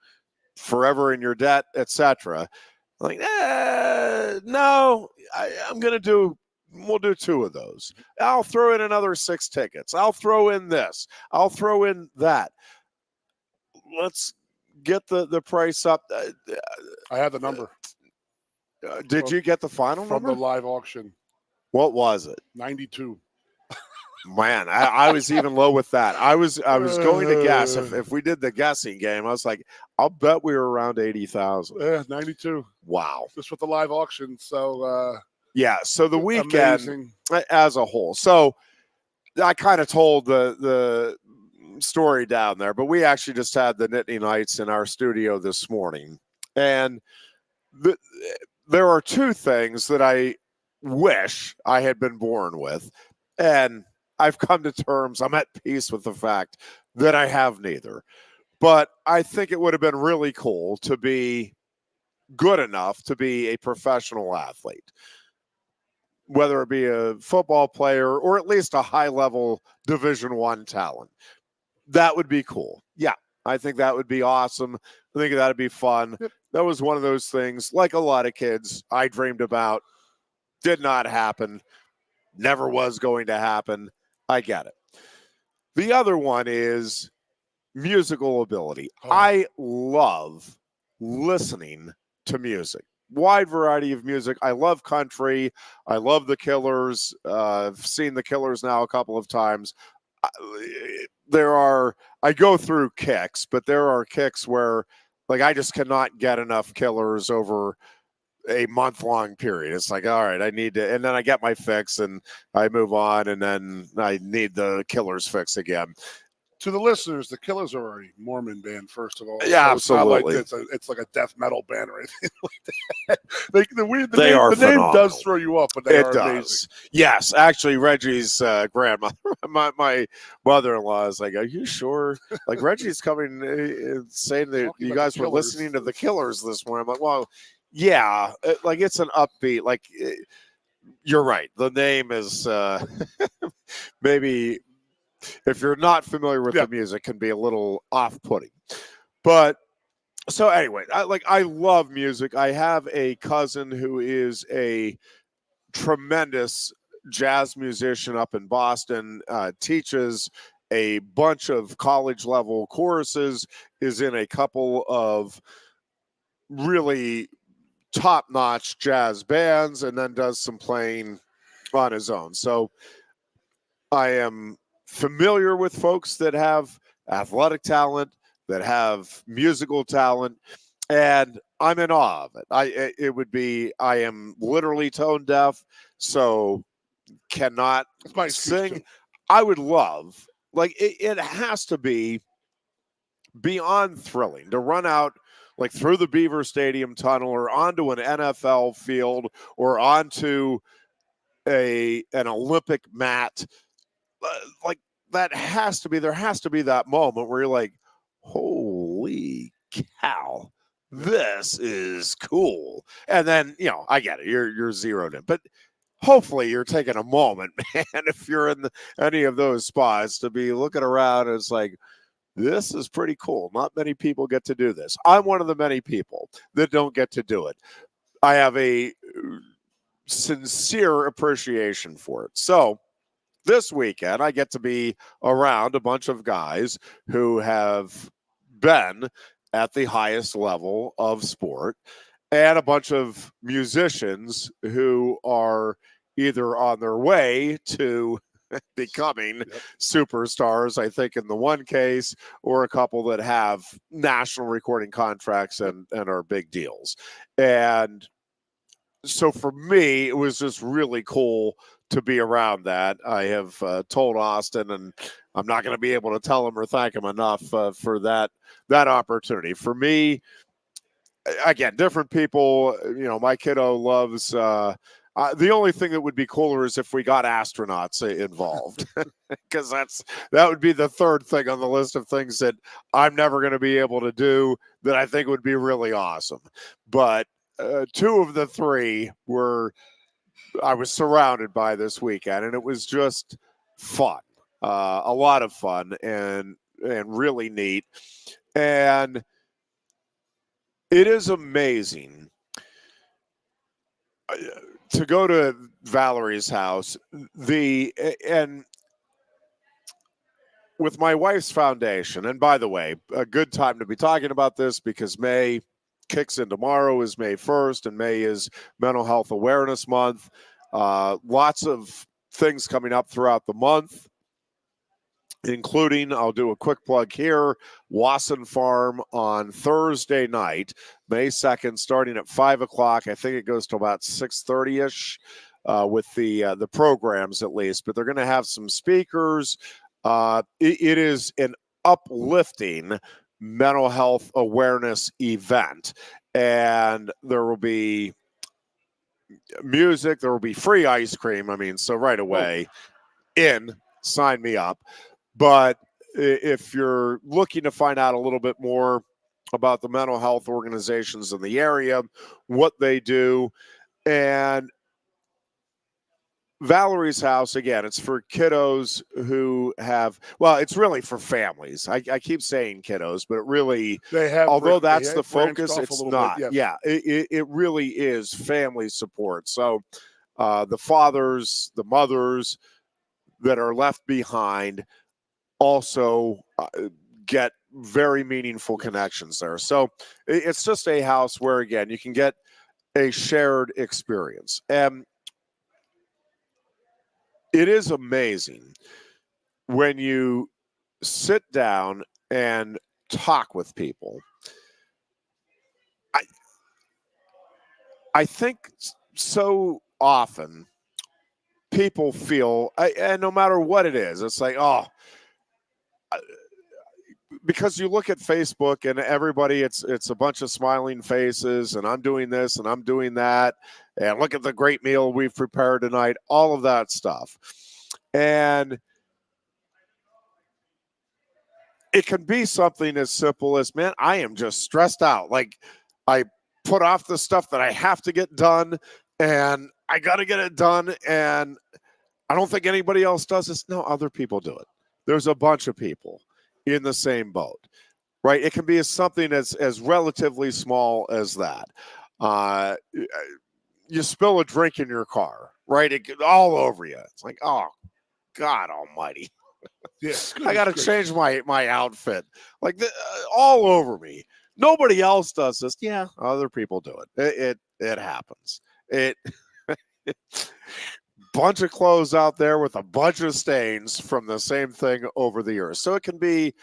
Forever in your debt, etc. Like, no, we'll do 2 of those. I'll throw in another 6 tickets. I'll throw in this. I'll throw in that. Let's get the price up. I have the number. Did you get the final from number? the live auction? What was it? 92. Man, I was even low with that. I was going to guess if we did the guessing game. I was like, I'll bet we were around 80,000. Yeah, 92. Wow, just with the live auction. So yeah. So the weekend amazing. as a whole. So I kind of told the story down there, but we actually just had the Nittany Nights in our studio this morning, and there are 2 things that I wish I had been born with, and I've come to terms, I'm at peace with the fact that I have neither. But I think it would have been really cool to be good enough to be a professional athlete, whether it be a football player or at least a high-level Division I talent. That would be cool. Yeah, I think that would be awesome. I think that would be fun. Yep. That was one of those things, like a lot of kids, I dreamed about. Did not happen. Never was going to happen. I get it. The other one is musical ability. Oh. I love listening to music. Wide variety of music. I love country. I love the Killers. I've seen the Killers now a couple of times. I go through kicks, but there are kicks where like I just cannot get enough Killers over a month-long period. It's like, all right, I need to, and then I get my fix and I move on, and then I need the Killers fix again. To the listeners, the Killers are a Mormon band, first of all. Yeah, so absolutely. It's like a death metal band or anything like that. The name does throw you off, but they are amazing. Yes, actually, Reggie's grandmother, my mother-in-law is like, "Are you sure?" Like Reggie's coming saying that you guys were listening to the Killers this morning. I'm like, well. Yeah, like it's an upbeat, like you're right. The name is maybe if you're not familiar with the music can be a little off-putting. But so anyway, I love music. I have a cousin who is a tremendous jazz musician up in Boston, teaches a bunch of college-level choruses, is in a couple of really top-notch jazz bands, and then does some playing on his own. So I am familiar with folks that have athletic talent, that have musical talent, and I'm in awe of it. I am literally tone deaf, so cannot sing. I would love, like it has to be beyond thrilling to run out like through the Beaver Stadium tunnel or onto an NFL field or onto an Olympic mat. Like there has to be that moment where you're like, holy cow, this is cool. And then, I get it. You're zeroed in, but hopefully you're taking a moment, man, if you're in any of those spots to be looking around and it's like, this is pretty cool. Not many people get to do this. I'm one of the many people that don't get to do it. I have a sincere appreciation for it. So this weekend, I get to be around a bunch of guys who have been at the highest level of sport and a bunch of musicians who are either on their way to becoming superstars, I think in the one case, or a couple that have national recording contracts and are big deals. And so for me, it was just really cool to be around that. I have told Austin, and I'm not going to be able to tell him or thank him enough for that opportunity. For me, again, different people, my kiddo loves the only thing that would be cooler is if we got astronauts involved, because that would be the third thing on the list of things that I'm never going to be able to do that I think would be really awesome. But 2 of the 3 I was surrounded by this weekend, and it was just fun. a lot of fun and really neat. And it is amazing to go to Valerie's house. And with my wife's foundation, and by the way, a good time to be talking about this because May kicks in tomorrow, is May 1st, and May is Mental Health Awareness Month. Lots of things coming up throughout the month, including, I'll do a quick plug here, Wasson Farm on Thursday night, May 2nd, starting at 5 o'clock. I think it goes to about 6:30-ish with the programs at least, but they're going to have some speakers. It is an uplifting mental health awareness event, and there will be music, there will be free ice cream. I mean, so right away, sign me up. But if you're looking to find out a little bit more about the mental health organizations in the area, what they do, and Valerie's house, again, it's for kiddos who have, well, it's really for families. I keep saying kiddos, but it really, although that's the focus, it's not. Bit, yes. Yeah, it really is family support. So the fathers, the mothers that are left behind also get very meaningful connections there. So it's just a house where, again, you can get a shared experience. And it is amazing when you sit down and talk with people. I think so often people feel, and no matter what it is, it's like, because you look at Facebook and everybody, it's a bunch of smiling faces, and I'm doing this and I'm doing that, and look at the great meal we've prepared tonight, all of that stuff. And it can be something as simple as, man, I am just stressed out. Like, I put off the stuff that I have to get done, and I got to get it done, and I don't think anybody else does this. No, other people do it. There's a bunch of people in the same boat, right? It can be something as relatively small as that. You spill a drink in your car, right? It gets all over you. It's like, oh, God almighty. Yeah, I got to change my outfit. Like, all over me. Nobody else does this. Yeah, other people do it. It happens. Bunch of clothes out there with a bunch of stains from the same thing over the years. So it can be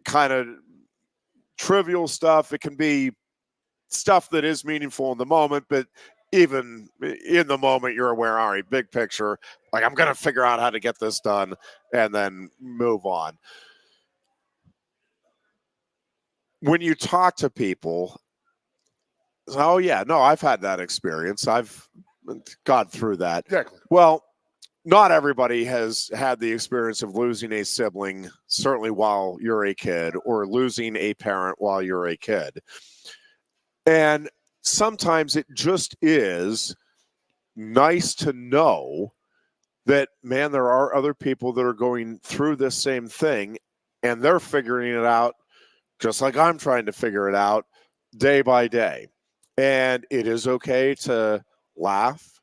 kind of trivial stuff. It can be stuff that is meaningful in the moment, but even in the moment, you're aware, all right, big picture, like, I'm going to figure out how to get this done and then move on. When you talk to people, oh, yeah, no, I've had that experience. I've got through that. Exactly. Well, not everybody has had the experience of losing a sibling, certainly while you're a kid, or losing a parent while you're a kid. And sometimes it just is nice to know that, man, there are other people that are going through this same thing, and they're figuring it out just like I'm trying to figure it out day by day. And it is okay to laugh,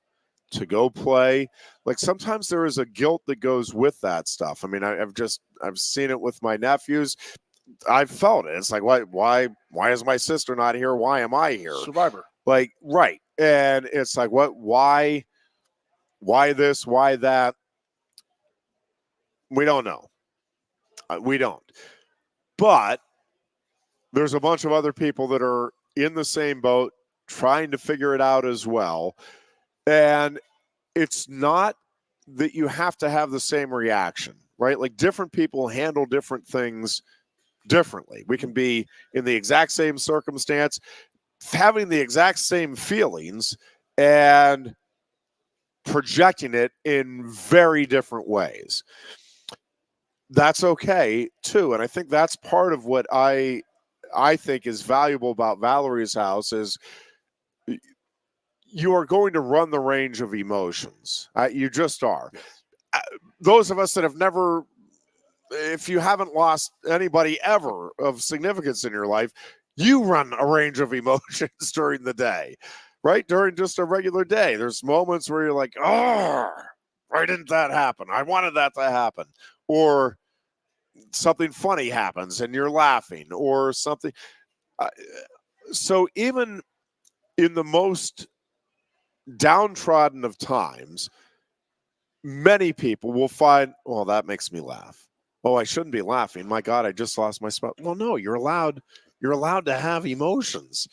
to go play. Like, sometimes there is a guilt that goes with that stuff. I mean, I've seen it with my nephews. I've felt it. It's like, why is my sister not here? Why am I here? Survivor. Like, right. And it's like, why this, why that? We don't know. We don't. But there's a bunch of other people that are in the same boat trying to figure it out as well. And it's not that you have to have the same reaction, right? Like, different people handle different things differently. We can be in the exact same circumstance, having the exact same feelings, and projecting it in very different ways. That's okay too. And I think that's part of what I think is valuable about Valerie's house is you are going to run the range of emotions. You just are. those of us that have never, if you haven't lost anybody ever of significance in your life, you run a range of emotions during the day, right? During just a regular day. There's moments where you're like, oh, why didn't that happen? I wanted that to happen. Or something funny happens and you're laughing, or something. So even in the most downtrodden of times, many people will find, well, that makes me laugh. Oh, I shouldn't be laughing. My God, I just lost my spot. Well, no, you're allowed to have emotions.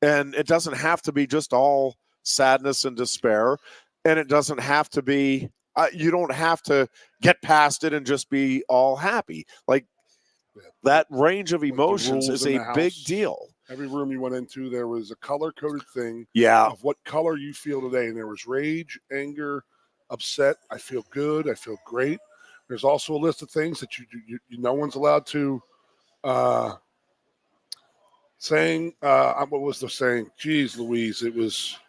And it doesn't have to be just all sadness and despair. And it doesn't have to be, you don't have to get past it and just be all happy. Like, that range of emotions is a big deal. Every room you went into, there was a color-coded thing of what color you feel today. And there was rage, anger, upset. I feel good. I feel great. There's also a list of things that you no one's allowed to saying. What was the saying? Geez, Louise, it was.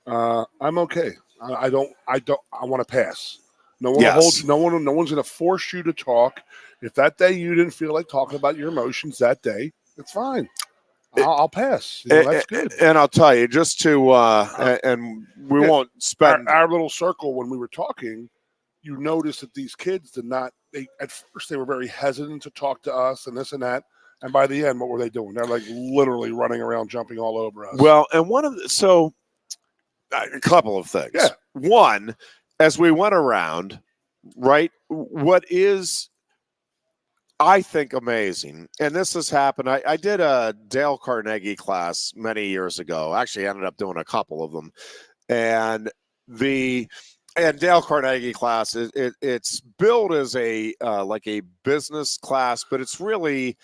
I'm okay. I want to pass. No one holds. No one's going to force you to talk. If that day you didn't feel like talking about your emotions that day, it's fine. I'll pass. That's good. And I'll tell you, just to and we won't spend our little circle when we were talking. You notice that these kids did not. At first they were very hesitant to talk to us and this and that. And by the end, what were they doing? They're like literally running around, jumping all over us. Well, and a couple of things. Yeah. One, as we went around, right, what is, I think, amazing, and this has happened. I did a Dale Carnegie class many years ago. Actually, I ended up doing a couple of them. And Dale Carnegie class, it's billed as a like a business class, but it's really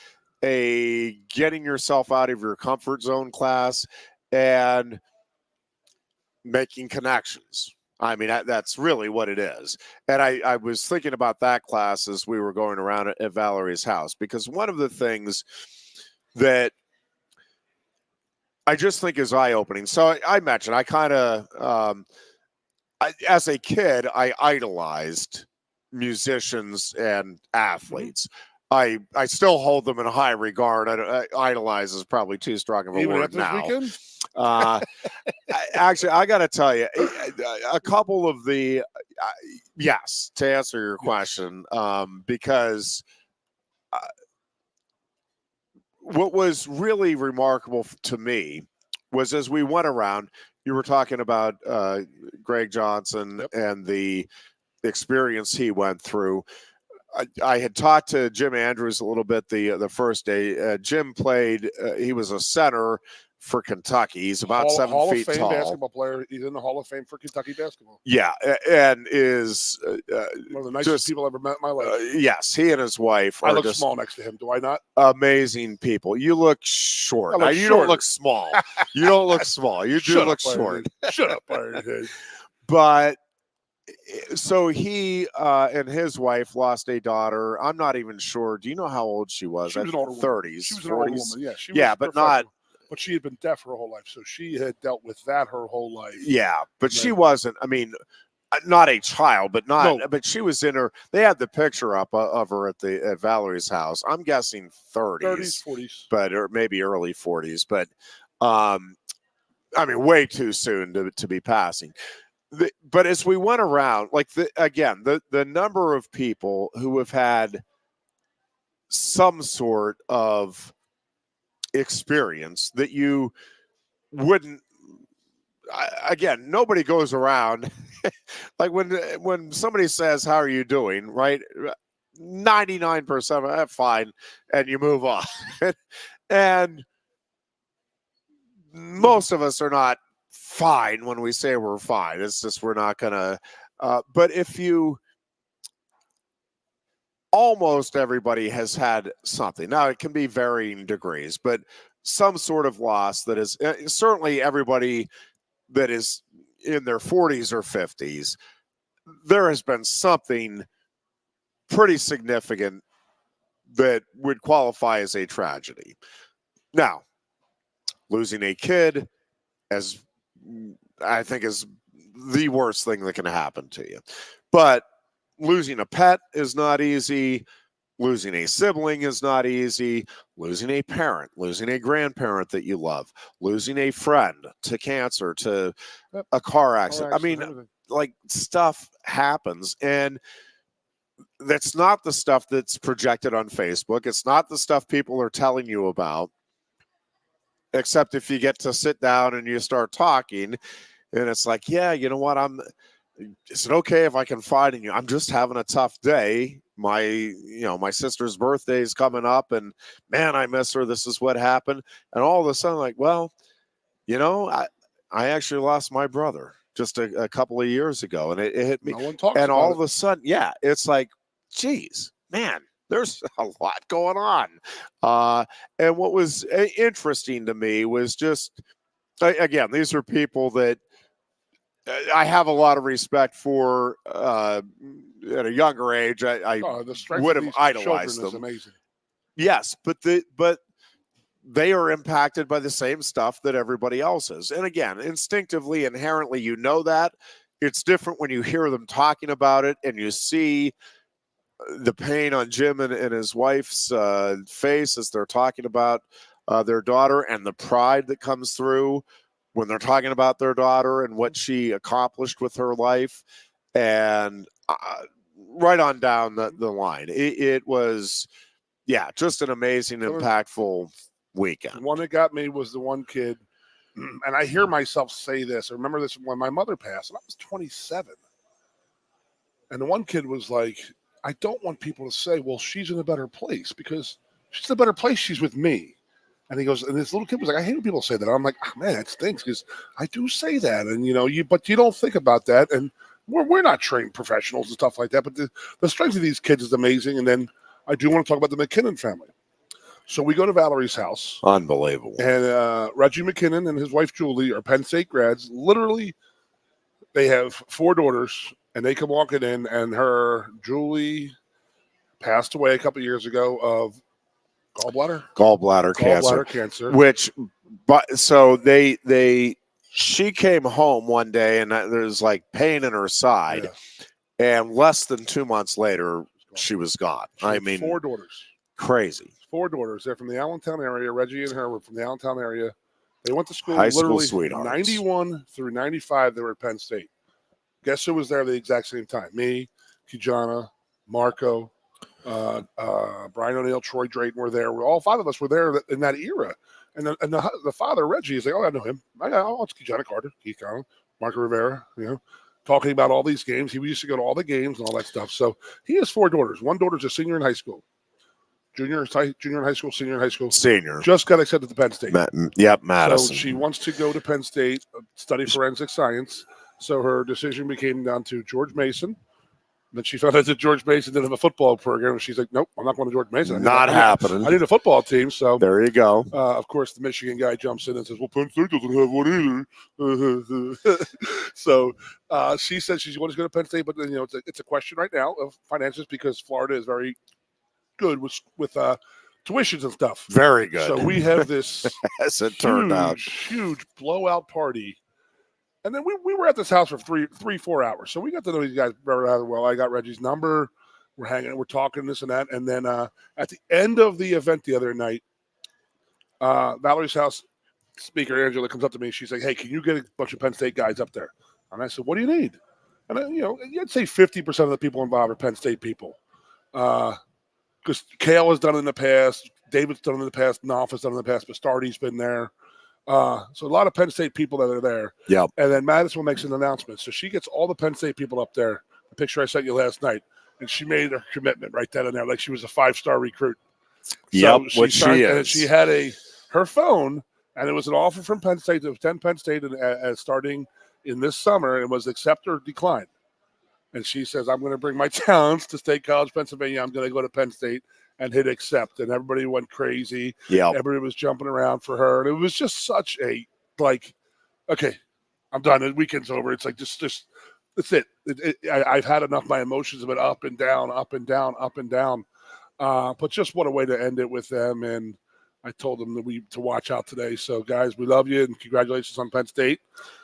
a getting yourself out of your comfort zone class and making connections. I mean, that's really what it is. And I was thinking about that class as we were going around at Valerie's house, because one of the things that I just think is eye-opening. So I mentioned, I kind of, as a kid, I idolized musicians and athletes. I still hold them in high regard. Idolize is probably too strong of a word now. Actually, I got to tell you, a couple of the yes, to answer your question, because what was really remarkable to me was, as we went around, you were talking about Greg Johnson and the experience he went through. I had talked to Jim Andrews a little bit the first day. Jim played, he was a center for Kentucky. He's about 7 Hall feet of Fame tall. Basketball player. He's in the Hall of Fame for Kentucky basketball. Yeah, and is one of the nicest people I've ever met in my life. Yes, he and his wife are I look just small next to him, do I not? Amazing people. You look short. I look you shorter. don't look small. You don't look small. You do look short. Shut up, Ironhead. But so he and his wife lost a daughter. I'm not even sure. Do you know how old she was? She was an older 30s. She was an older woman. Yeah, she was but not. But she had been deaf her whole life, so she had dealt with that her whole life. Yeah, but she wasn't. I mean, not a child, but not. No. But she was in her. They had the picture up of her at Valerie's house. I'm guessing 30s, 40s, but or maybe early 40s. But I mean, way too soon to be passing. But as we went around, like the number of people who have had some sort of experience that you wouldn't, again, nobody goes around like when somebody says, how are you doing, right? 99% of that, fine, and you move on. And most of us are not fine when we say we're fine. It's just we're not gonna but if you, almost everybody has had something. Now, it can be varying degrees, but some sort of loss that is certainly everybody that is in their 40s or 50s, there has been something pretty significant that would qualify as a tragedy. Now, losing a kid, as I think, is the worst thing that can happen to you. But losing a pet is not easy. Losing a sibling is not easy. Losing a parent, losing a grandparent that you love, losing a friend to cancer, to a car accident. I mean, like, stuff happens. And that's not the stuff that's projected on Facebook. It's not the stuff people are telling you about, except if you get to sit down and you start talking. And it's like, yeah, you know what? Is it okay if I confide in you? I'm just having a tough day. My sister's birthday is coming up, and man, I miss her. This is what happened. And all of a sudden, like, well, I actually lost my brother just a couple of years ago, and it hit me. No one talks and about all it. of a sudden, yeah, it's like, geez, man, there's a lot going on. And what was interesting to me was just, again, these are people that I have a lot of respect for. At a younger age, I would have idolized them. Is amazing. Yes, but they are impacted by the same stuff that everybody else is. And again, instinctively, inherently, you know that. It's different when you hear them talking about it and you see the pain on Jim and his wife's face as they're talking about their daughter, and the pride that comes through when they're talking about their daughter and what she accomplished with her life. And right on down the line, it was, yeah, just an amazing, impactful weekend. The one that got me was the one kid, and I hear myself say this. I remember this when my mother passed, and I was 27. And the one kid was like, I don't want people to say, well, she's in a better place, because she's in a better place. She's with me. And he goes, and this little kid was like, I hate when people say that. I'm like, oh, man, that stinks, because I do say that. And, but you don't think about that. And we're not trained professionals and stuff like that. But the strength of these kids is amazing. And then I do want to talk about the McKinnon family. So we go to Valerie's house. Unbelievable. And Reggie McKinnon and his wife, Julie, are Penn State grads. Literally, they have 4 daughters, and they come walking in, and Julie passed away a couple of years ago of gallbladder cancer. Which, but so she came home one day, and there's like pain in her side, and less than 2 months later, she was gone. I mean, 4 daughters. Crazy. 4 daughters. They're from the Allentown area. Reggie and her were from the Allentown area. They went to school High school literally sweethearts. 91 through 95. They were at Penn State. Guess who was there at the exact same time? Me, Kijana, Marco, Brian O'Neill, Troy Drayton were there. All 5 of us were there in that era. And the father, Reggie, is like, oh, I know him. It's Kijana Carter, Keith Conlin, Marco Rivera, talking about all these games. He used to go to all the games and all that stuff. So he has 4 daughters. One daughter's a senior in high school. Junior in high school, senior in high school. Senior. Just got accepted to Penn State. Madison. So she wants to go to Penn State, study forensic science. So her decision became down to George Mason. Then she found out that George Mason didn't have a football program. And she's like, nope, I'm not going to George Mason. Not happening. I need a football team. So there you go. Of course, the Michigan guy jumps in and says, well, Penn State doesn't have one either. So she said she's going to go to Penn State, but then, it's a question right now of finances, because Florida is very good with tuitions and stuff. Very good. So we have this as it turned out, huge blowout party. And then we were at this house for 4 hours. So we got to know these guys very well. I got Reggie's number. We're hanging, we're talking this and that. And then at the end of the event the other night, Valerie's house speaker, Angela, comes up to me. She's like, hey, can you get a bunch of Penn State guys up there? And I said, what do you need? And, I'd say 50% of the people involved are Penn State people. Because Kale has done it in the past. David's done it in the past. Knopf has done it in the past. Bastardi's been there. So a lot of Penn State people that are there. Yep. And then Madison makes an announcement. So she gets all the Penn State people up there. The picture I sent you last night. And she made her commitment right then and there, like she was a 5-star recruit. Yep, so which she is. And she had her phone, and it was an offer from Penn State to attend Penn State starting in this summer. It was accept or decline. And she says, I'm going to bring my talents to State College, Pennsylvania. I'm going to go to Penn State, and hit accept. And everybody went crazy. Yeah. Everybody was jumping around for her. And it was just such a, okay, I'm done. The weekend's over. It's like, just that's it. I've had enough. My emotions have been up and down, up and down, up and down. But just what a way to end it with them. And I told them to watch out today. So, guys, we love you, and congratulations on Penn State.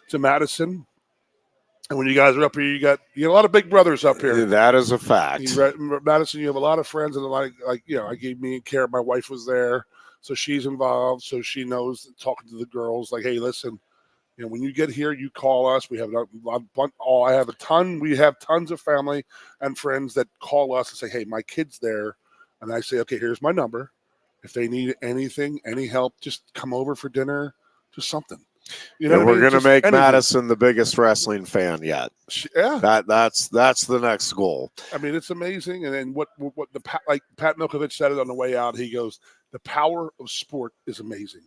To Madison, And when you guys are up here, you got a lot of big brothers up here. That is a fact. Madison, you have a lot of friends, and I gave me and Kara. My wife was there, so she's involved, so she knows talking to the girls. Like, hey, listen, when you get here, you call us. We have We have tons of family and friends that call us and say, hey, my kid's there, and I say, okay, here's my number. If they need anything, any help, just come over for dinner, just something. We're going to make Madison the biggest wrestling fan yet. Yeah, that's the next goal. I mean, it's amazing. And then what Pat Milkovich said it on the way out. He goes, "The power of sport is amazing."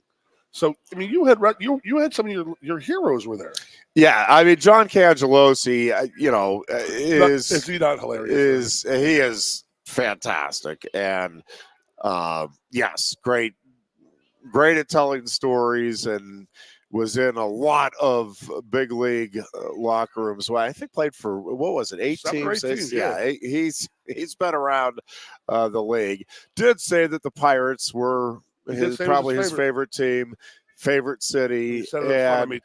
So, I mean, you had some of your heroes were there. Yeah, I mean, John Cangelosi, is he not hilarious? He is fantastic, and yes, great at telling stories, and was in a lot of big league locker rooms. Well, I think played for, what was it, 8 teams? Yeah, he's been around the league. Did say that the Pirates were his favorite team, favorite city, and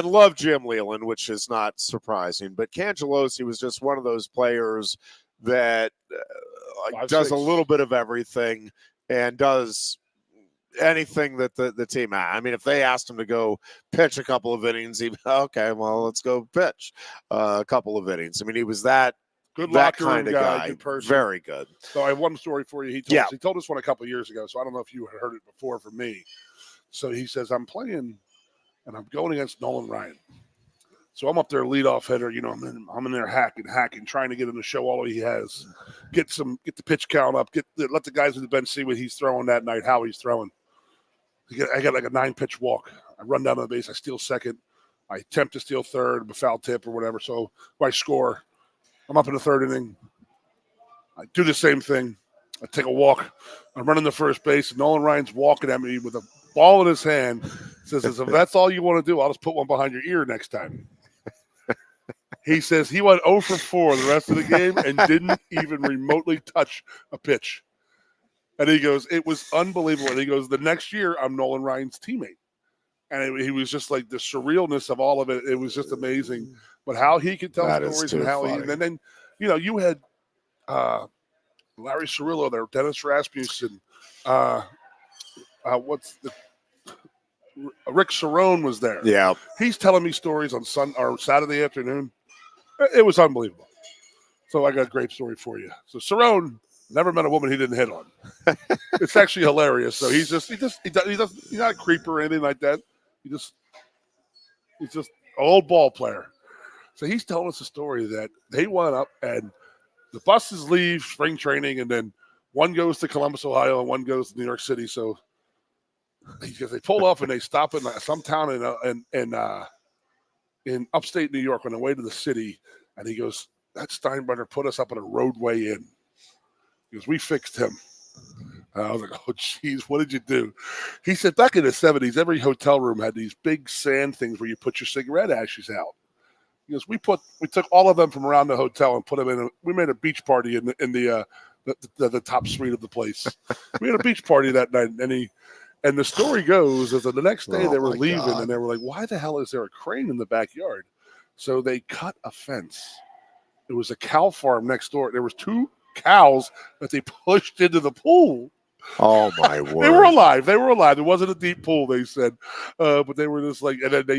loved Jim Leland, which is not surprising. But Cangelosi was just one of those players that does a little bit of everything and does anything that the team had. I mean, if they asked him to go pitch a couple of innings, okay, well, let's go pitch a couple of innings. I mean, he was that kind of guy. Good person. Very good. So I have one story for you. He told us one a couple of years ago, so I don't know if you had heard it before from me. So he says, I'm playing, and I'm going against Nolan Ryan. So I'm up there, leadoff hitter. I'm in there hacking, trying to get him to show all he has. Get the pitch count up. Let the guys in the bench see what he's throwing that night, how he's throwing. I got like a 9-pitch walk. I run down to the base. I steal second. I attempt to steal third, a foul tip or whatever. So I score. I'm up in the third inning. I do the same thing. I take a walk. I'm running to first base. And Nolan Ryan's walking at me with a ball in his hand. Says, if that's all you want to do, I'll just put one behind your ear next time. He says he went 0 for 4 the rest of the game and didn't even remotely touch a pitch. And he goes, it was unbelievable. And he goes, the next year, I'm Nolan Ryan's teammate. And he was just like the surrealness of all of it. It was just amazing. But how he could tell stories and how funny. And then, you had Larry Cirillo there, Dennis Rasmussen, Rick Cerrone was there. Yeah. He's telling me stories on Saturday afternoon. It was unbelievable. So I got a great story for you. So Cerrone never met a woman he didn't hit on. It's actually hilarious. So he's not a creeper or anything like that. He's just an old ball player. So he's telling us a story that they went up and the buses leave spring training, and then one goes to Columbus, Ohio, and one goes to New York City. So they pull off and they stop in some town in upstate New York on the way to the city. And he goes, that Steinbrenner put us up in a roadway inn. He goes, we fixed him. And I was like, oh, geez, what did you do? He said, back in the 70s, every hotel room had these big sand things where you put your cigarette ashes out. He goes, we took all of them from around the hotel and put them we made a beach party in the top suite of the place. We had a beach party that night, and the story goes is that the next day they were leaving, and they were like, why the hell is there a crane in the backyard? So they cut a fence. It was a cow farm next door. There was 2 cows that they pushed into the pool. Oh my word! They were alive. It wasn't a deep pool, they said, but they were just like. And then they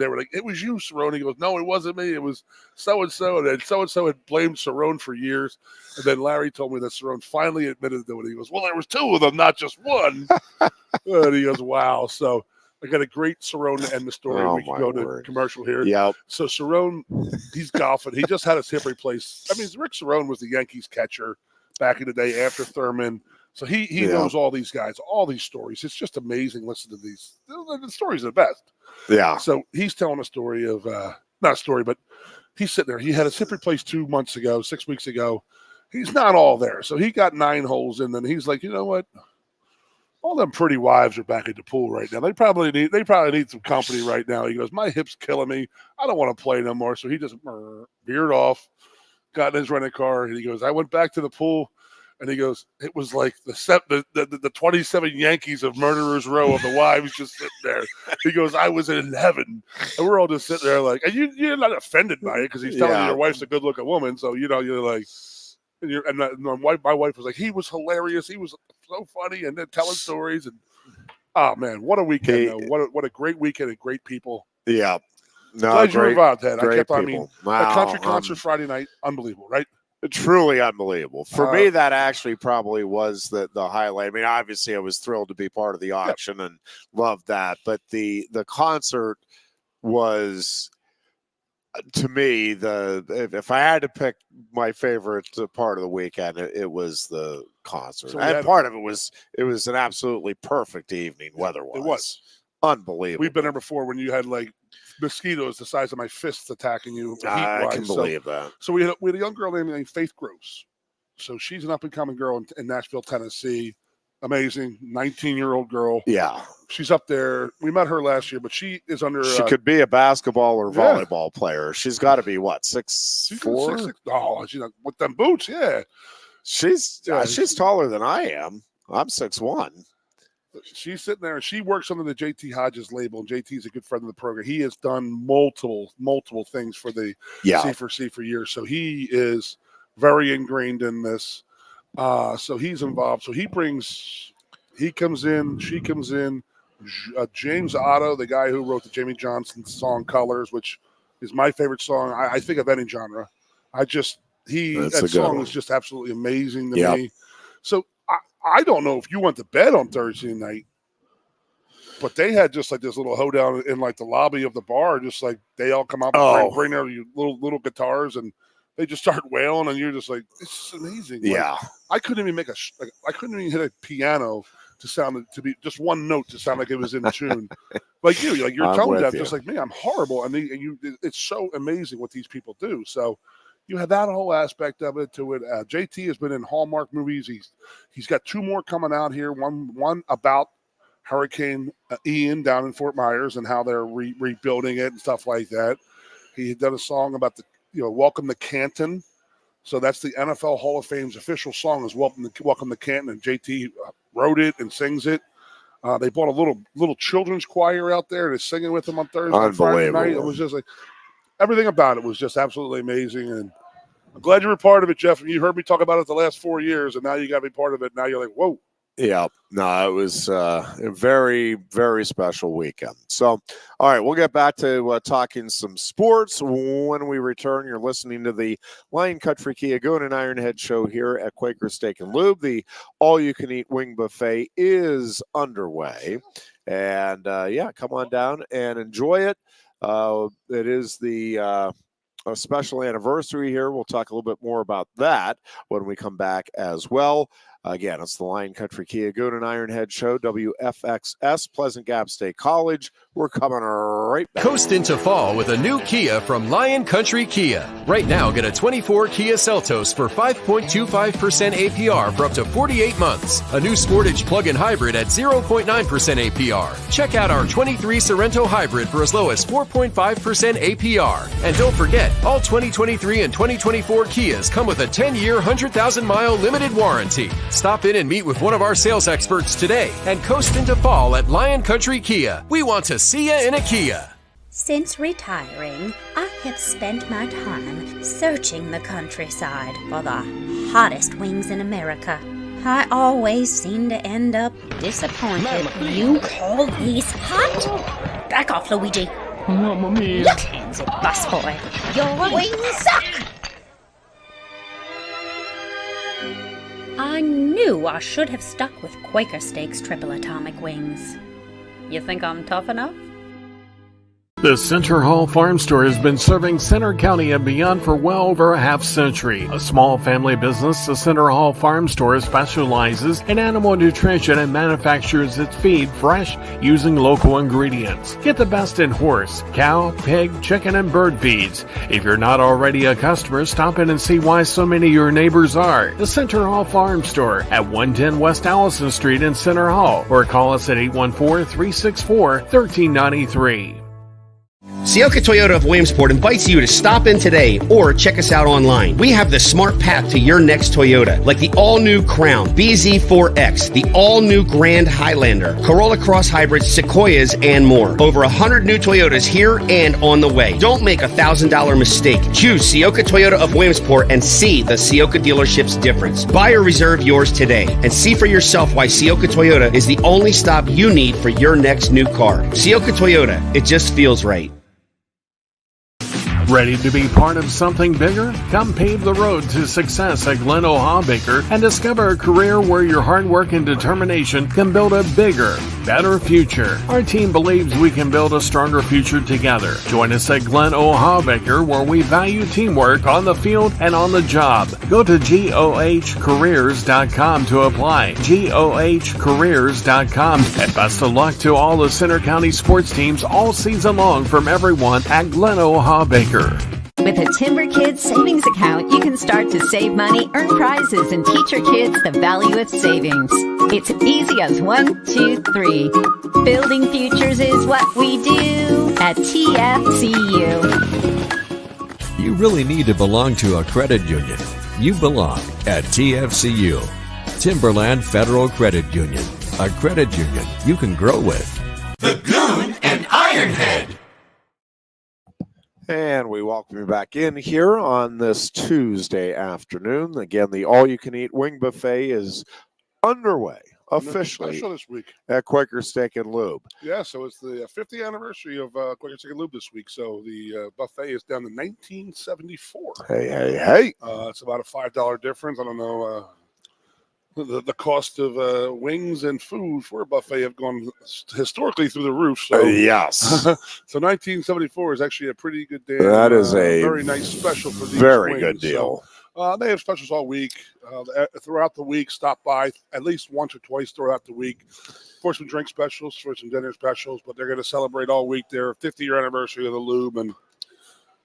were like, "It was you, Cerrone." He goes, "No, it wasn't me. It was so and so." And then so and so had blamed Cerrone for years. And then Larry told me that Cerrone finally admitted to it. He goes, "Well, there was 2 of them, not just one." And he goes, "Wow." So I got a great Cerrone to end the story. Oh, we can go to commercial here. Yep. So Cerrone, he's golfing. He just had his hip replaced. I mean, Rick Cerrone was the Yankees catcher back in the day after Thurman. So he knows all these guys, all these stories. It's just amazing listening to these. The stories are the best. Yeah. So he's telling a story of, not a story, but he's sitting there. He had his hip replaced 6 weeks ago. He's not all there. So he got 9 holes in, and he's like, you know what? All them pretty wives are back at the pool right now. They probably need some company right now. He goes, my hip's killing me. I don't want to play no more. So he just veered off, got in his rental car, and he goes, I went back to the pool. And he goes, it was like the 27 Yankees of Murderers Row of the wives just sitting there. He goes, I was in heaven. And we're all just sitting there like, and you're not offended by it because he's telling you your wife's a good-looking woman. So, you're like, and my wife was like, he was hilarious. He was so funny and then telling stories. And, oh, man, what a weekend. What a great weekend and great people. Yeah. No, glad you were involved, Ted. I kept wow, a country concert Friday night, unbelievable, right? Truly unbelievable. For me, that actually probably was the highlight. I mean, obviously, I was thrilled to be part of the auction and loved that. But the concert was, to me, if I had to pick my favorite part of the weekend, it was the concert. So and part of it was an absolutely perfect evening weather-wise. It was unbelievable. We've been there before when you had like mosquitoes the size of my fists attacking you. I can believe that. So we had a young girl named Faith Gross. So she's an up-and-coming girl in Nashville, Tennessee. Amazing, 19-year-old girl. Yeah. She's up there. We met her last year, but she is under. She could be a basketball or volleyball player. She's got to be, what, 6'4"? 6'6". Oh, she's with them boots, yeah. She's taller than I am. I'm 6'1". She's sitting there, and she works under the JT Hodges label, and JT's a good friend of the program. He has done multiple things for the C4C for years, so he is very ingrained in this. So he's involved. So he comes in, she comes in. James Otto, the guy who wrote the Jamie Johnson song "Colors," which is my favorite song. I think of any genre. That song is just absolutely amazing to me. So I don't know if you went to bed on Thursday night, but they had just like this little hoedown in like the lobby of the bar. Just like they all come out and bring their little guitars and they just start wailing, and you're just like, this is amazing. Yeah, like, I couldn't even I couldn't even hit a piano to be just one note to sound like it was in tune. Like you're telling that just like me. I'm horrible, and it's so amazing what these people do. So. You have that whole aspect of it to it. JT has been in Hallmark movies. He's got 2 more coming out here. One about Hurricane Ian down in Fort Myers and how they're rebuilding it and stuff like that. He did a song about Welcome to Canton. So that's the NFL Hall of Fame's official song is Welcome to Canton, and JT wrote it and sings it. They brought a little children's choir out there to singing with them on Thursday and Friday night. It was just like. Everything about it was just absolutely amazing, and I'm glad you were part of it, Jeff. You heard me talk about it the last 4 years, and now you got to be part of it. Now you're like, whoa. Yeah, no, it was a very, very special weekend. So, all right, we'll get back to talking some sports when we return. You're listening to the Lion Country Kia Goon and Ironhead show here at Quaker Steak and Lube. The all-you-can-eat wing buffet is underway, and come on down and enjoy it. It is the a special anniversary here. We'll talk a little bit more about that when we come back as well. Again, it's the Lion Country Kia Goon and Ironhead show, WFXS, Pleasant Gap State College. We're coming right back. Coast into fall with a new Kia from Lion Country Kia. Right now, get a 24 Kia Seltos for 5.25% APR for up to 48 months. A new Sportage plug-in hybrid at 0.9% APR. Check out our 23 Sorrento hybrid for as low as 4.5% APR. And don't forget, all 2023 and 2024 Kias come with a 10-year, 100,000-mile limited warranty. Stop in and meet with one of our sales experts today and coast into fall at Lion Country Kia. We want to see you in a Kia. Since retiring, I have spent my time searching the countryside for the hottest wings in America. I always seem to end up disappointed. You call these hot? Back off, Luigi. Mamma mia. Look, handsy busboy. Your wings suck. I knew I should have stuck with Quaker Steak's triple atomic wings. You think I'm tough enough? The Center Hall Farm Store has been serving Center County and beyond for well over a half century. A small family business, the Center Hall Farm Store specializes in animal nutrition and manufactures its feed fresh using local ingredients. Get the best in horse, cow, pig, chicken, and bird feeds. If you're not already a customer, stop in and see why so many of your neighbors are. The Center Hall Farm Store at 110 West Allison Street in Center Hall, or call us at 814-364-1393. Sioka Toyota of Williamsport invites you to stop in today or check us out online. We have the smart path to your next Toyota, like the all-new Crown, BZ4X, the all-new Grand Highlander, Corolla Cross Hybrids, Sequoias, and more. Over 100 new Toyotas here and on the way. Don't make a $1,000 mistake. Choose Sioka Toyota of Williamsport and see the Sioka dealership's difference. Buy or reserve yours today and see for yourself why Sioka Toyota is the only stop you need for your next new car. Sioka Toyota, it just feels right. Ready to be part of something bigger? Come pave the road to success at Glen Baker and discover a career where your hard work and determination can build a bigger, better future. Our team believes we can build a stronger future together. Join us at Glen Baker, where we value teamwork on the field and on the job. Go to GOHcareers.com to apply. GOHcareers.com. And best of luck to all the Center County sports teams all season long from everyone at Glen Baker. With a Timber Kids savings account, you can start to save money, earn prizes, and teach your kids the value of savings. It's easy as 1, 2, 3. Building futures is what we do at TFCU. You really need to belong to a credit union. You belong at TFCU, Timberland Federal Credit Union, a credit union you can grow with. The Goon and Ironhead. And we welcome you back in here on this Tuesday afternoon. Again, the all-you-can-eat wing buffet is underway officially Special this week at Quaker Steak and Lube. Yeah, so it's the 50th anniversary of Quaker Steak Lube this week. So the buffet is down to 1974. Hey. It's about a $5 difference. I don't know. The cost of wings and food for a buffet have gone historically through the roof. So yes. So 1974 is actually a pretty good day. That is a very nice special for these very wings. good deal. So, they have specials all week. Throughout the week, stop by at least once or twice throughout the week for some drink specials, for some dinner specials. But they're going to celebrate all week their 50-year anniversary of the Lube. And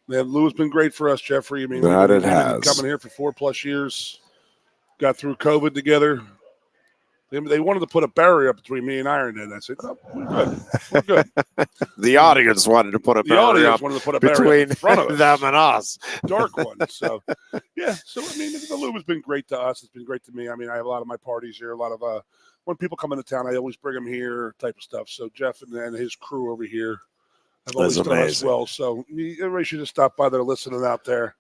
the Lube's been great for us, Jeffrey. I mean, that we've it been has. coming here for 4+ years. Got through COVID together. They wanted to put a barrier up between me and Ironhead. I said, no, we're good. We're good. The audience wanted to put a barrier up between in front of us. them and us. Dark one. So, yeah. So, I mean, the Lube has been great to us. It's been great to me. I mean, I have a lot of my parties here. A lot of when people come into town, I always bring them here type of stuff. So, Jeff and his crew over here have always done us well. So, everybody should just stop by there listening out there.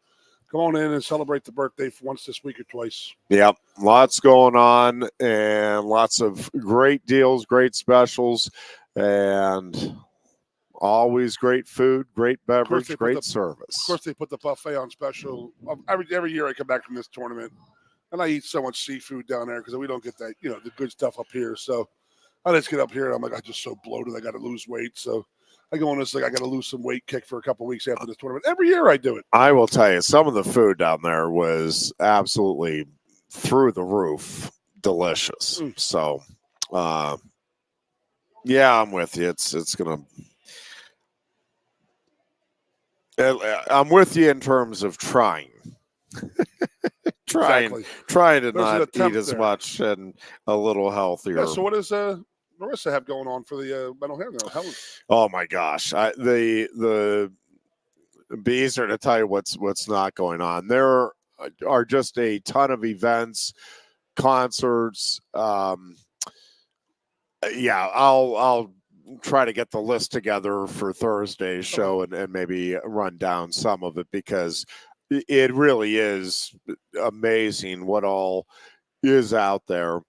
Come on in and celebrate the birthday for once this week or twice. Yep, lots going on and lots of great deals, great specials, and always great food, great beverage, great service. Of course, they put the buffet on special. Every year I come back from this tournament, and I eat so much seafood down there because we don't get that, the good stuff up here. So I just get up here, and I'm like, I'm just so bloated. I got to lose weight. So I go on this, like, I got to lose some weight, kick for a couple of weeks after this tournament. Every year I do it. I will tell you, some of the food down there was absolutely through the roof delicious. So, yeah, I'm with you. It's going to, I'm with you in terms of trying. trying to not eat as much and a little healthier. Yeah, so what is Marissa have going on for the mental health? Oh my gosh, the be easier to tell you what's not going on. There are just a ton of events, concerts. Yeah, I'll try to get the list together for Thursday's show and maybe run down some of it because it really is amazing what all is out there.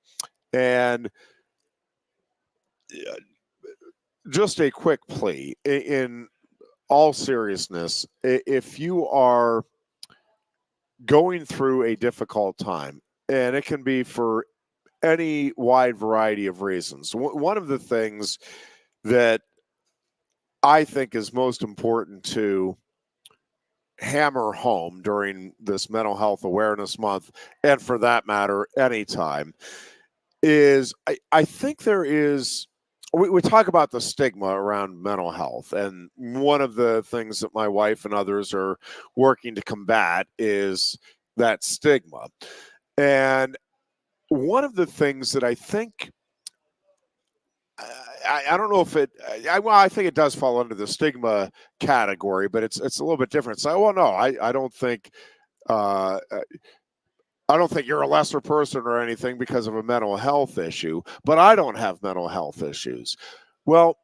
And just a quick plea in all seriousness, if you are going through a difficult time, and it can be for any wide variety of reasons, one of the things that I think is most important to hammer home during this Mental Health Awareness Month, and for that matter, anytime, is I think there is. We talk about the stigma around mental health, and one of the things that my wife and others are working to combat is that stigma. And one of the things that I think I don't know if it. Well, I think it does fall under the stigma category, but it's a little bit different. So, well, no, I don't think. I don't think you're a lesser person or anything because of a mental health issue, but I don't have mental health issues. Well,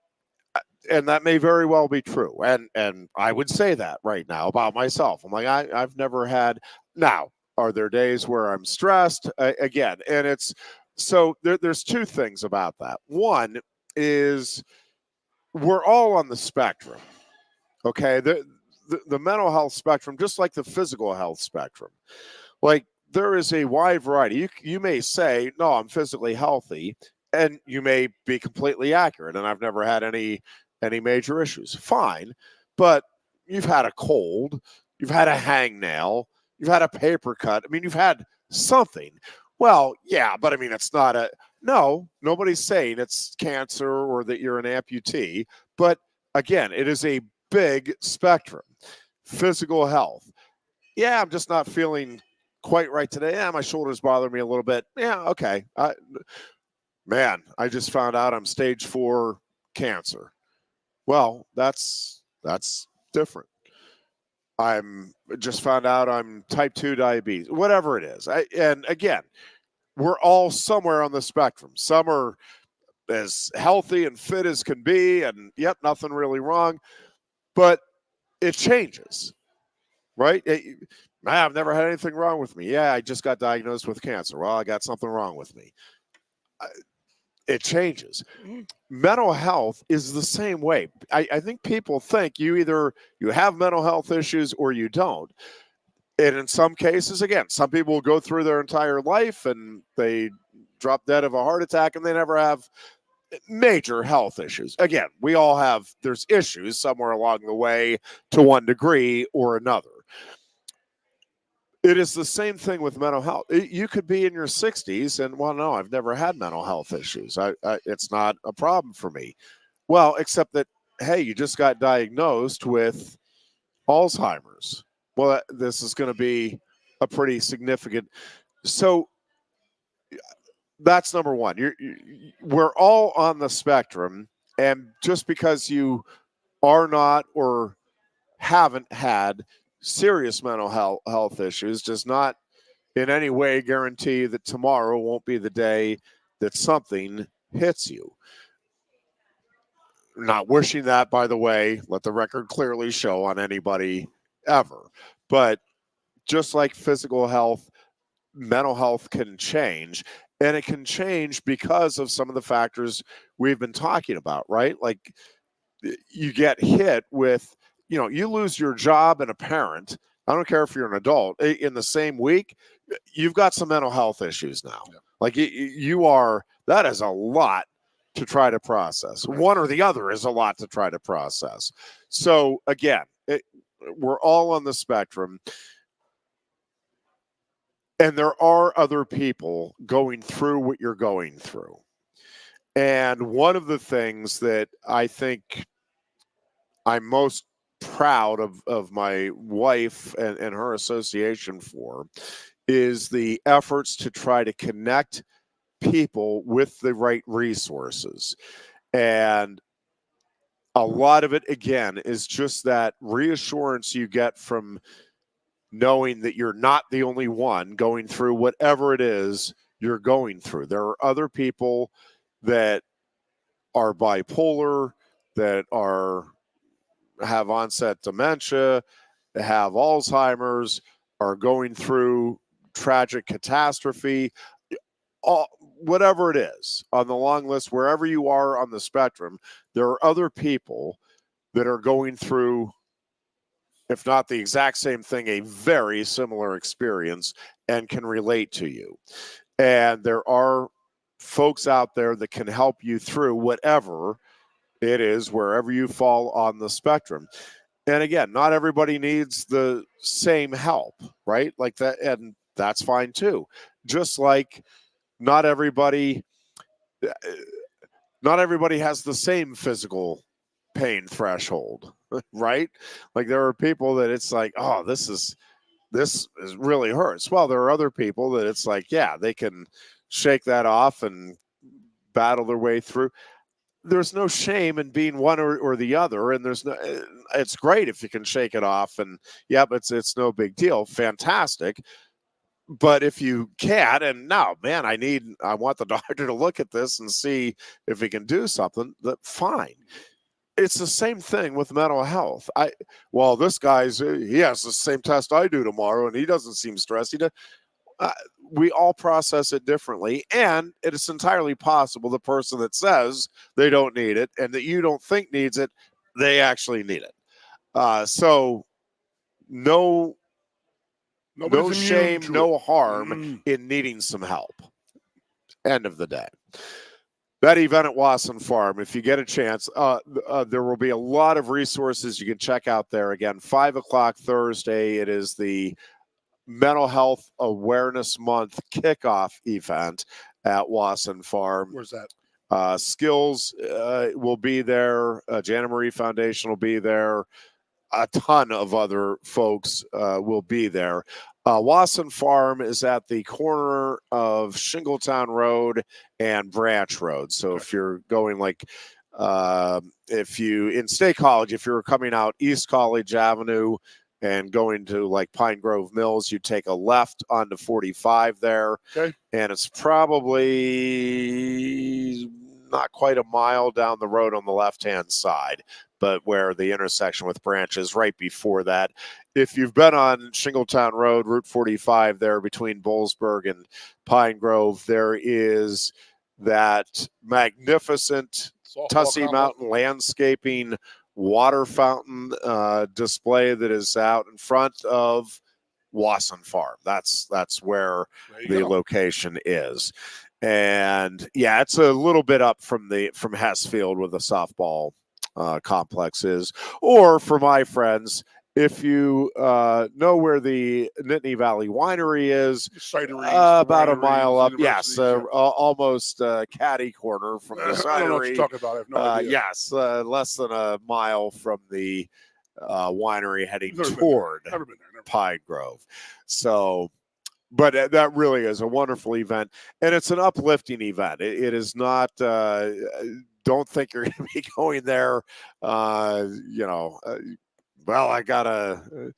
and that may very well be true. And I would say that right now about myself. I'm like, I've never had. Now, are there days where I'm stressed? Again, and it's so there's two things about that. One is we're all on the spectrum. Okay. The mental health spectrum, just like the physical health spectrum. Like, there is a wide variety. You may say, no, I'm physically healthy, and you may be completely accurate, and I've never had any major issues. Fine, but you've had a cold, you've had a hangnail, you've had a paper cut. I mean, you've had something. Well, yeah, but I mean, it's not a, no, nobody's saying it's cancer or that you're an amputee, but again, it is a big spectrum. Physical health. Yeah, I'm just not feeling quite right today. Yeah, my shoulders bother me a little bit. Yeah, okay. Man, I just found out I'm stage 4 cancer. Well, that's different. I'm just found out I'm type 2 diabetes, whatever it is. And again, we're all somewhere on the spectrum. Some are as healthy and fit as can be, and yep, nothing really wrong. But it changes, right? I've never had anything wrong with me. Yeah, I just got diagnosed with cancer. Well, I got something wrong with me. It changes. Mental health is the same way. I think people think you have mental health issues or you don't. And in some cases, again, some people will go through their entire life and they drop dead of a heart attack and they never have major health issues. Again, we all have, there's issues somewhere along the way to one degree or another. It is the same thing with mental health. You could be in your 60s and, well, no, I've never had mental health issues. It's not a problem for me. Well, except that, hey, you just got diagnosed with Alzheimer's. Well, this is going to be a pretty significant. So that's number one. We're all on the spectrum. And just because you are not or haven't had serious mental health issues does not in any way guarantee that tomorrow won't be the day that something hits you. Not wishing that, by the way, let the record clearly show on anybody ever. But just like physical health, mental health can change. And it can change because of some of the factors we've been talking about, right? Like you get hit with, you lose your job and a parent. I don't care if you're an adult. In the same week, you've got some mental health issues now. Yeah. Like that is a lot to try to process. One or the other is a lot to try to process. So again, we're all on the spectrum. And there are other people going through what you're going through. And one of the things that I think I'm most proud of my wife and her association for is the efforts to try to connect people with the right resources. And a lot of it, again, is just that reassurance you get from knowing that you're not the only one going through whatever it is you're going through. There are other people that are bipolar, that have onset dementia, have Alzheimer's, are going through tragic catastrophe, whatever it is on the long list, wherever you are on the spectrum, there are other people that are going through, if not the exact same thing, a very similar experience and can relate to you. And there are folks out there that can help you through whatever it is, wherever you fall on the spectrum. And again, not everybody needs the same help, right? Like that, and that's fine too. Just like not everybody has the same physical pain threshold, right? Like there are people that it's like, oh, this really hurts. Well, there are other people that it's like, yeah, they can shake that off and battle their way through. there's no shame in being one or the other, and there's no. It's great if you can shake it off, and but it's no big deal. Fantastic. But if you can't, and no, man, I want the doctor to look at this and see if he can do something. Fine. It's the same thing with mental health. This guy's he has the same test I do tomorrow, and he doesn't seem stressed. We all process it differently, and it is entirely possible the person that says they don't need it and that you don't think needs it, they actually need it. So no shame, no harm in needing some help. End of the day. That event at Wasson Farm, if you get a chance, there will be a lot of resources you can check out there. Again, 5 o'clock Thursday. It is the Mental Health Awareness Month kickoff event at Wasson Farm. Where's that? Skills will be there. Jana Marie Foundation will be there. A ton of other folks will be there. Wasson Farm is at the corner of Shingletown Road and Branch Road. So if you're going in State College, if you're coming out East College Avenue and going to Pine Grove Mills, you take a left onto 45 there. Okay. And it's probably not quite a mile down the road on the left-hand side, but where the intersection with Branch is right before that. If you've been on Shingletown Road, Route 45 there between Bollesburg and Pine Grove, there is that magnificent Tussey Mountain landscaping water fountain display that is out in front of Wasson Farm. That's where the location is. And it's a little bit up from Hessfield where the softball complex is. Or for my friends, if you know where the Nittany Valley Winery is, about a mile up, almost catty corner from the cidery. I don't know what you're talking about. I have no idea. Yes, less than a mile from the winery heading toward Pine Grove. So, but that really is a wonderful event, and it's an uplifting event. It is not. Don't think you're going to be going there. I gotta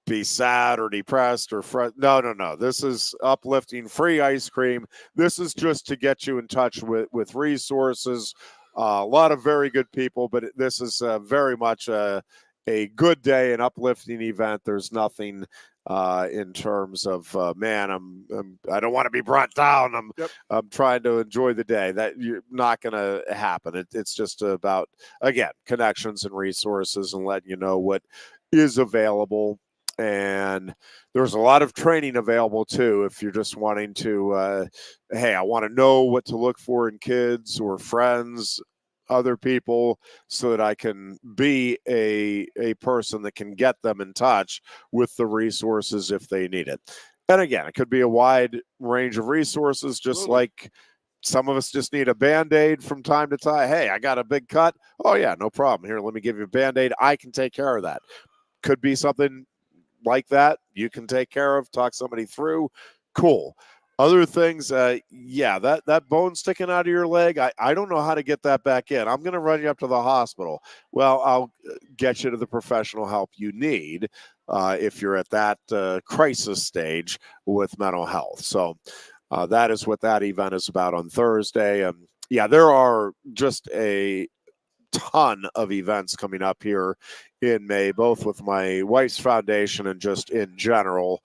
be sad or depressed or no. This is uplifting, free ice cream. This is just to get you in touch with resources. A lot of very good people, but this is very much a good day, an uplifting event. There's nothing in terms of I don't want to be brought down. I'm trying to enjoy the day. That you're not going to happen. It's just about, again, connections and resources and letting you know what is available. And there's a lot of training available too if you're just wanting to I want to know what to look for in kids or friends, other people, so that I can be a person that can get them in touch with the resources if they need it. And again, it could be a wide range of resources, just like some of us just need a Band-Aid from time to time. Hey, I got a big cut. Oh yeah, no problem. Here, let me give you a Band-Aid. I can take care of that. Could be something like that you can take care of, talk somebody through. Cool. Other things, that bone sticking out of your leg, I don't know how to get that back in. I'm going to run you up to the hospital. Well, I'll get you to the professional help you need if you're at that crisis stage with mental health. So that is what that event is about on Thursday. There are just a ton of events coming up here in May, both with my wife's foundation and just in general,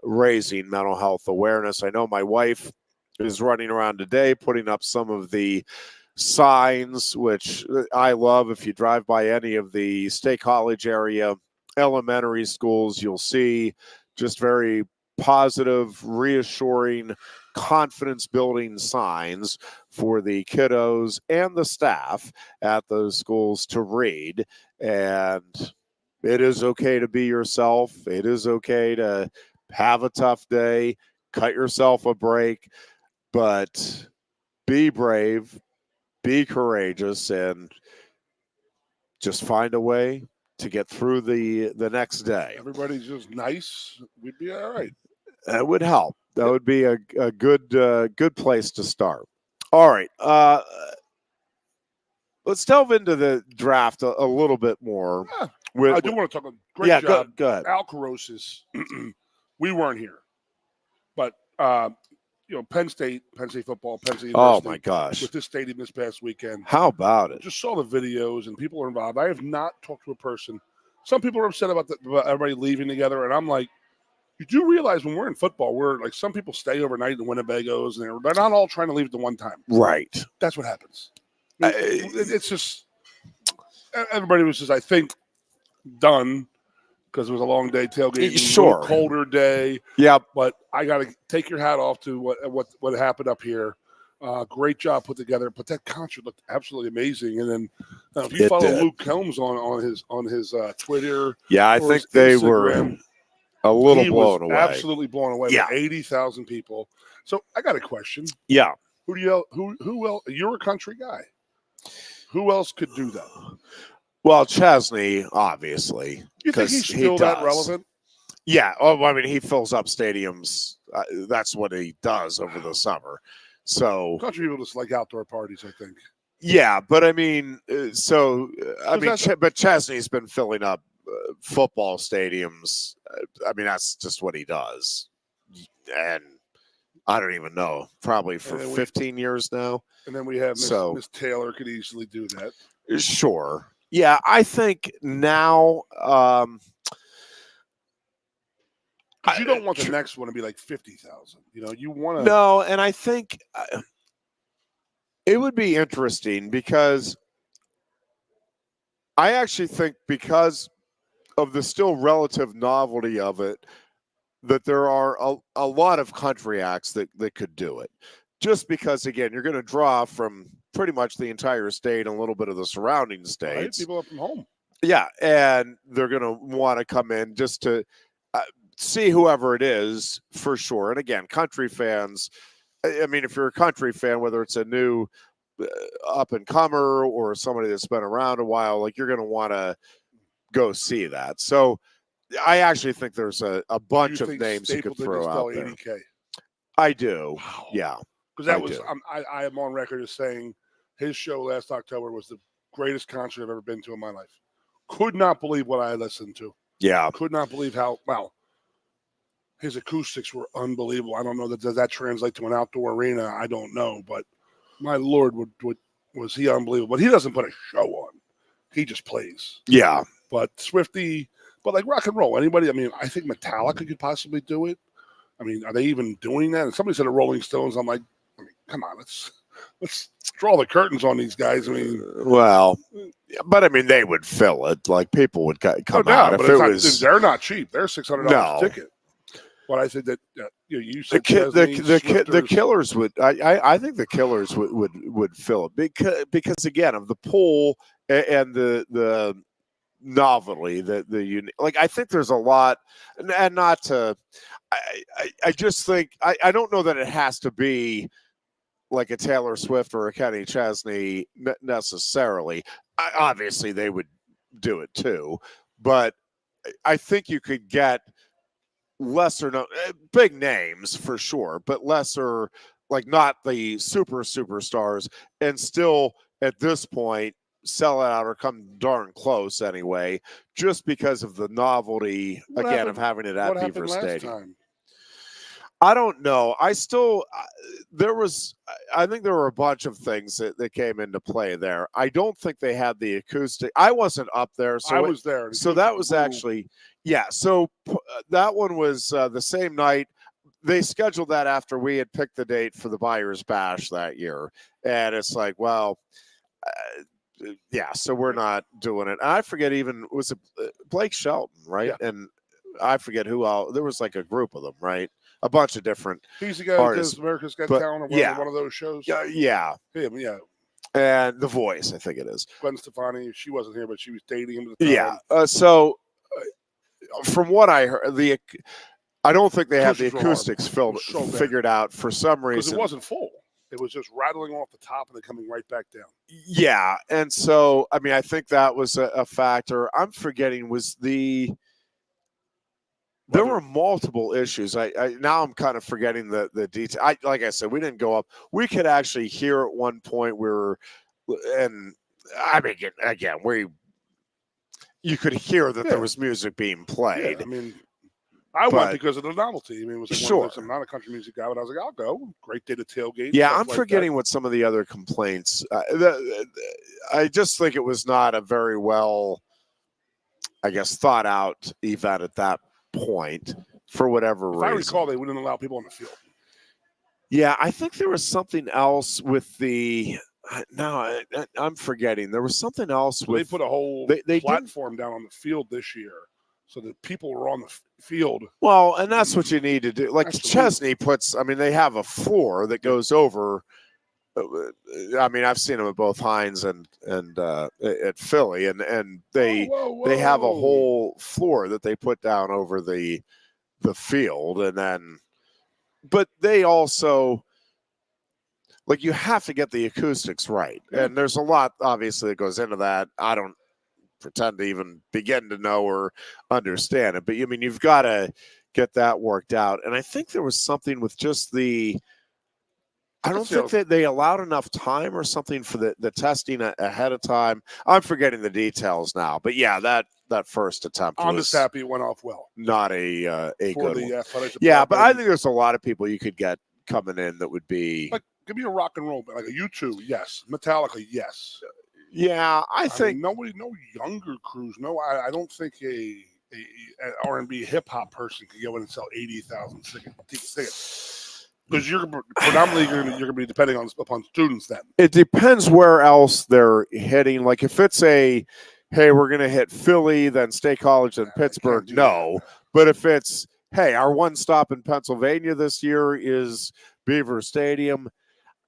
raising mental health awareness. I know my wife is running around today putting up some of the signs, which I love. If you drive by any of the State College area elementary schools, you'll see just very positive, reassuring, confidence-building signs for the kiddos and the staff at those schools to read. And it is okay to be yourself. It is okay to have a tough day, cut yourself a break, but be brave, be courageous, and just find a way to get through the next day. Everybody's just nice. We'd be all right. That would help. That would be a good place to start. All right. let's delve into the draft a little bit more. I do want to talk. Great job. Go ahead. Al Carosis. We weren't here, but Penn State football, Penn State University. Oh my gosh! With this stadium this past weekend. How about it? Just saw the videos and people are involved. I have not talked to a person. Some people are upset about everybody leaving together, and I'm like, you do realize when we're in football, we're like some people stay overnight in Winnebagos, and they're not all trying to leave at the one time. Right. That's what happens. It's just everybody was just, I think, done because it was a long day tailgating. Sure. Colder day. Yep. But I got to take your hat off to what happened up here. Great job put together, but that concert looked absolutely amazing. And then if you follow Luke Combs on his Twitter, I think they were a little blown away. Absolutely blown away. Yeah, 80,000 people. So I got a question. Yeah, who else? You're a country guy. Who else could do that? Well, Chesney, obviously. You think he's still that relevant? Yeah. Oh, I mean, he fills up stadiums. That's what he does over the summer. So country people just like outdoor parties, I think. Yeah, but I mean, but Chesney's been filling up football stadiums. I mean, that's just what he does, and I don't even know, probably for 15 years now. And then we have Miss Taylor could easily do that. Sure. Yeah, I think now. You don't want the next one to be like 50,000. You want to. No, and I think it would be interesting because I actually think because of the still relative novelty of it, that there are a lot of country acts that could do it. Just because, again, you're going to draw from pretty much the entire state and a little bit of the surrounding states. People up from home. Yeah, and they're going to want to come in just to see whoever it is for sure. And again, country fans, I mean, if you're a country fan, whether it's a new up and comer or somebody that's been around a while, like you're going to want to go see that. So I actually think there's a bunch of names you could throw out there. 80K? I do. Wow. Yeah. Because that was, I am on record as saying his show last October was the greatest concert I've ever been to in my life. Could not believe what I listened to. Yeah. Could not believe how, his acoustics were unbelievable. I don't know does that translate to an outdoor arena? I don't know, but my Lord, was he unbelievable? But he doesn't put a show on; he just plays. Yeah. But Swifty, but like rock and roll. Anybody? I mean, I think Metallica could possibly do it. I mean, are they even doing that? And somebody said the Rolling Stones. I'm like, come on, let's draw the curtains on these guys. I mean, well, but I mean, they would fill it. Like people would come out if it was. They're not cheap. They're $600 a ticket. But I think that you said the Killers would. I think the Killers would fill it because again of the pull and the novelty, the unique. Like I think there's a lot, and not to. I just think I don't know that it has to be like a Taylor Swift or a Kenny Chesney necessarily. Obviously, they would do it too, but I think you could get lesser known big names for sure, but lesser, like not the superstars, and still at this point sell out or come darn close anyway, just because of the novelty of having it at Beaver Stadium. I don't know. I think there were a bunch of things that came into play there. I don't think they had the acoustic. I wasn't up there. So I was there. So that was actually, yeah. So that one was the same night. They scheduled that after we had picked the date for the Byers Bash that year. And it's like, well, yeah, so we're not doing it. And I forget even, was it Blake Shelton, right? Yeah. And I forget who else. There was like a group of them, right? A bunch of different He's the guy who does America's Got Talent or one of those shows. Yeah. Him, yeah. And The Voice, I think it is. Gwen Stefani, she wasn't here, but she was dating him at the time. Yeah. So from what I heard, I don't think they had the acoustics figured out for some reason. Because it wasn't full. It was just rattling off the top and then coming right back down. Yeah. And so, I mean, I think that was a factor. I'm forgetting there were multiple issues. Now I'm kind of forgetting the detail. Like I said, we didn't go up. We could actually hear at one point and I mean, again, you could hear that there was music being played. Yeah, I mean, I went because of the novelty. I mean, it was like sure. I'm not a country music guy, but I was like, I'll go. Great day to tailgate. Yeah, I'm forgetting what some of the other complaints. I just think it was not a very well, I guess, thought out event at that point for whatever reason. If I recall, they wouldn't allow people on the field. Yeah, I think there was something else with the. No, I'm forgetting. There was something else with. They put a whole platform down on the field this year, so that people were on the field. Well, and that's what you need to do. Like Chesney puts. I mean, they have a floor that goes over. I mean, I've seen them at both Hines and at Philly, and they have a whole floor that they put down over the field, and then, but they also. Like, you have to get the acoustics right. And there's a lot, obviously, that goes into that. I don't pretend to even begin to know or understand it. But, I mean, you've got to get that worked out. And I think there was something with just I don't think that they allowed enough time or something for the testing ahead of time. I'm forgetting the details now. But, yeah, that first attempt I'm just happy it went off well. Not a good one. Yeah, but I think there's a lot of people you could get coming in that would be – give me a rock and roll, like a U2, yes. Metallica, yes. Yeah, I think no younger crews. No, I don't think an R&B hip hop person can go in and sell 80,000 tickets because you're predominantly you're going to be depending upon students. Then it depends where else they're hitting. Like if it's hey, we're going to hit Philly, then State College, then Pittsburgh. No, but if it's hey, our one stop in Pennsylvania this year is Beaver Stadium.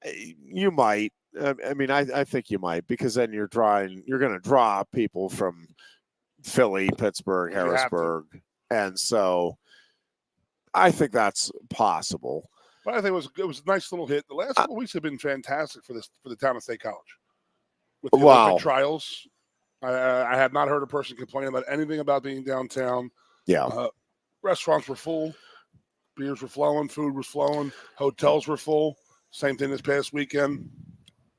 You might. I mean, I think you might because then you're going to draw people from Philly, Pittsburgh, Harrisburg, and so I think that's possible. But I think it was a nice little hit. The last couple of weeks have been fantastic for the town of State College with the Olympic trials. I have not heard a person complain about anything about being downtown. Yeah, restaurants were full, beers were flowing, food was flowing, hotels were full. Same thing this past weekend.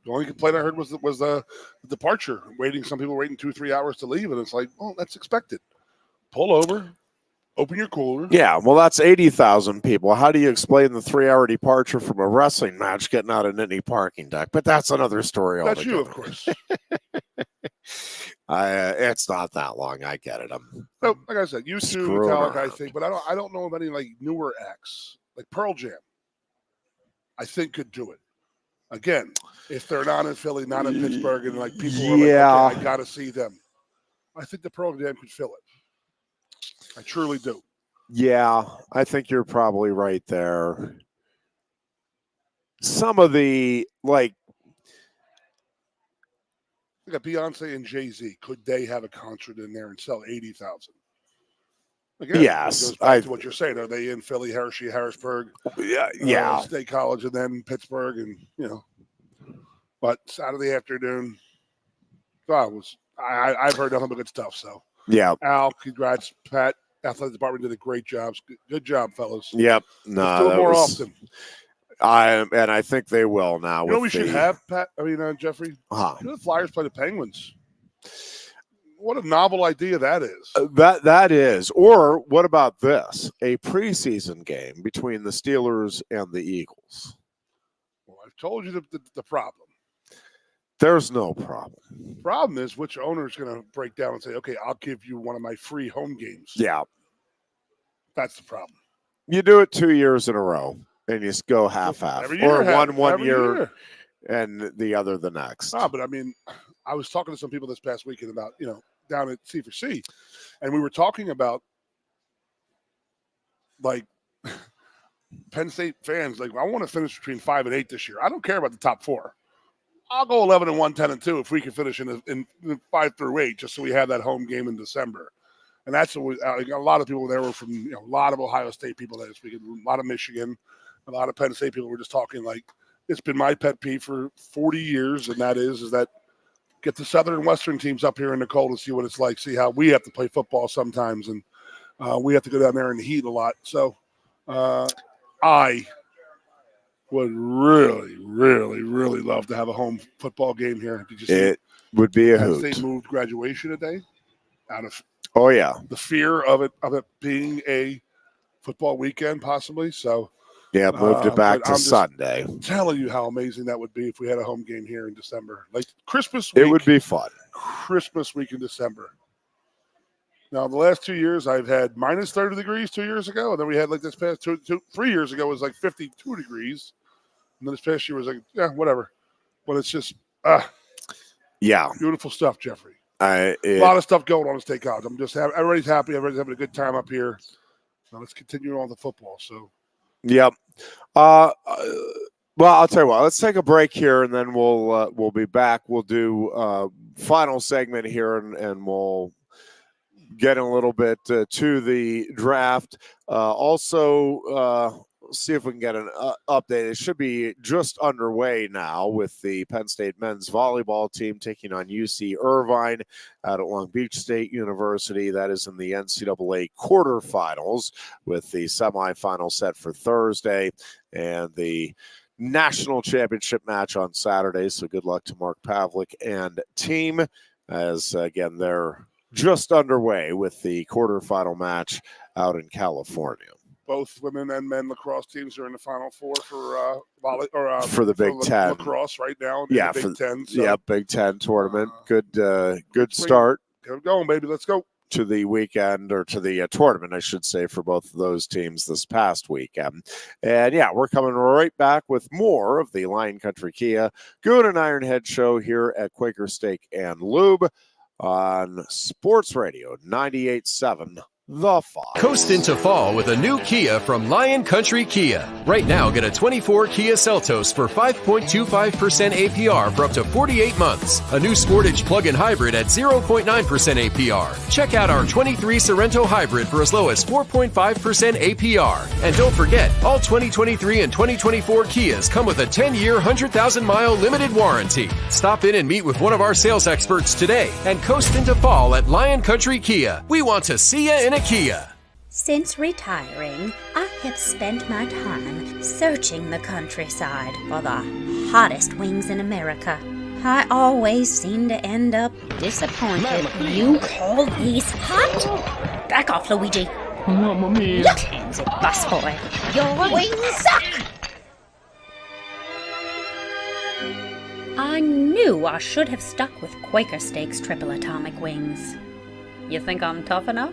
The only complaint I heard was the departure. Some people waiting 2-3 hours to leave, and it's like, oh, that's expected. Pull over, open your cooler. Yeah, well, that's 80,000 people. How do you explain the 3-hour departure from a wrestling match getting out of any parking deck? But that's another story altogether. That's you, of course. It's not that long. I get it. So, like I said, U2, Metallica, I think, but I don't know of any like newer acts like Pearl Jam. I think could do it. Again, if they're not in Philly, not in Pittsburgh, and like people are like, okay, I got to see them. I think the Pearl Jam could fill it. I truly do. Yeah, I think you're probably right there. Some of the like Beyonce and Jay-Z, could they have a concert in there and sell 80,000? Again, yes, it goes back to what you're saying. Are they in Philly, Hershey, Harrisburg? Yeah. State College, and then Pittsburgh, and But Saturday afternoon, I've heard nothing but good stuff. So yeah, Al, congrats, Pat. Athletic department did a great job. Good job, fellas. Yep. Let's do it more often. I think they will now. You know, we should have Pat. Jeffrey. Uh-huh. The Flyers play the Penguins. What a novel idea that is. That is. Or what about this? A preseason game between the Steelers and the Eagles. Well, I've told you the problem. There's no problem. The problem is which owner is going to break down and say, okay, I'll give you one of my free home games. Yeah. That's the problem. You do it 2 years in a row and you just go half-half. Or one year and the other the next. But I mean, I was talking to some people this past weekend about, down at C4C, and we were talking about like Penn State fans. Like, I want to finish between 5 and 8 this year. I don't care about the top 4. I'll go 11-1, 10-2 if we can finish in 5 through 8, just so we have that home game in December. And that's what a lot of people there were from, a lot of Ohio State people this weekend, a lot of Michigan, a lot of Penn State people were just talking like, it's been my pet peeve for 40 years, and that is that get the Southern and Western teams up here in the cold and see what it's like, see how we have to play football sometimes, and we have to go down there in the heat a lot. So I would really, really, really love to have a home football game here. Did you see it? Would be a Penn hoot. State moved graduation a day out of the fear of it being a football weekend, possibly. So yeah, moved it back to Sunday. I'm telling you how amazing that would be if we had a home game here in December, like Christmas week. It would be fun. Christmas week in December. Now, the last 2 years, I've had minus 30 degrees 2 years ago, and then we had like this past 3 years ago was like 52 degrees, and then this past year was like whatever. But it's just beautiful stuff, Jeffrey. A lot of stuff going on at State College. I'm just happy. Everybody's happy. Everybody's having a good time up here. Now let's continue on the football. So, yep. Well, I'll tell you what. Let's take a break here, and then we'll be back. We'll do final segment here, and we'll get a little bit to the draft. Also, see if we can get an update. It should be just underway now with the Penn State men's volleyball team taking on UC Irvine out at Long Beach State University. That is in the NCAA quarterfinals, with the semifinal set for Thursday and the national championship match on Saturday. So good luck to Mark Pavlik and team, as again they're just underway with the quarterfinal match out in California. Both women and men lacrosse teams are in the Final Four for for the Big Ten lacrosse right now. Yeah, the Big Ten. So, Big Ten tournament. Good start. Get going, baby. Let's go to the weekend, or to the tournament, I should say, for both of those teams this past weekend. And we're coming right back with more of the Lion Country Kia Goon and Ironhead show here at Quaker Steak and Lube on Sports Radio 98.7 The Fall. Coast into fall with a new Kia from Lion Country Kia. Right now, get a 24 Kia Seltos for 5.25% APR for up to 48 months. A new Sportage plug-in hybrid at 0.9% APR. Check out our 23 Sorrento hybrid for as low as 4.5% APR. And don't forget, all 2023 and 2024 Kias come with a 10-year, 100,000-mile limited warranty. Stop in and meet with one of our sales experts today and coast into fall at Lion Country Kia. We want to see you in a Kia. Since retiring, I have spent my time searching the countryside for the hottest wings in America. I always seem to end up disappointed. You call these hot? Back off, Luigi. Mamma mia. Get hands it, busboy. Your wings suck! I knew I should have stuck with Quaker Steak's triple atomic wings. You think I'm tough enough?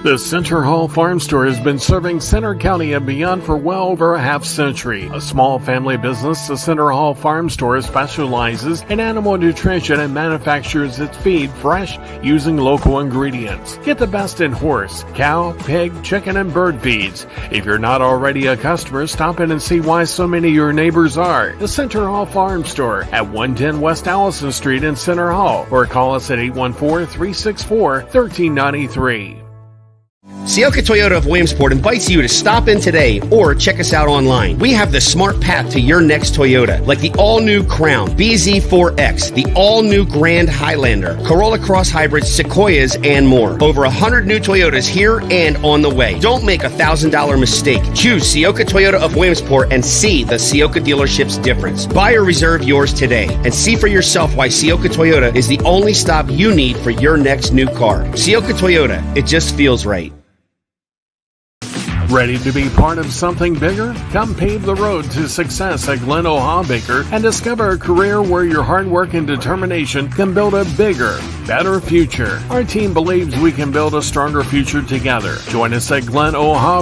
The Center Hall Farm Store has been serving Center County and beyond for well over a half century. A small family business, the Center Hall Farm Store specializes in animal nutrition and manufactures its feed fresh using local ingredients. Get the best in horse, cow, pig, chicken, and bird feeds. If you're not already a customer, stop in and see why so many of your neighbors are. The Center Hall Farm Store at 110 West Allison Street in Center Hall, or call us at 814-364-1393. Sioka Toyota of Williamsport invites you to stop in today or check us out online. We have the smart path to your next Toyota, like the all-new Crown, BZ4X, the all-new Grand Highlander, Corolla Cross Hybrids, Sequoias, and more. Over 100 new Toyotas here and on the way. Don't make a $1,000 mistake. Choose Sioka Toyota of Williamsport and see the Sioka dealership's difference. Buy or reserve yours today and see for yourself why Sioka Toyota is the only stop you need for your next new car. Sioka Toyota, it just feels right. Ready to be part of something bigger? Come pave the road to success at Glen Baker and discover a career where your hard work and determination can build a bigger, better future. Our team believes we can build a stronger future together. Join us at Glen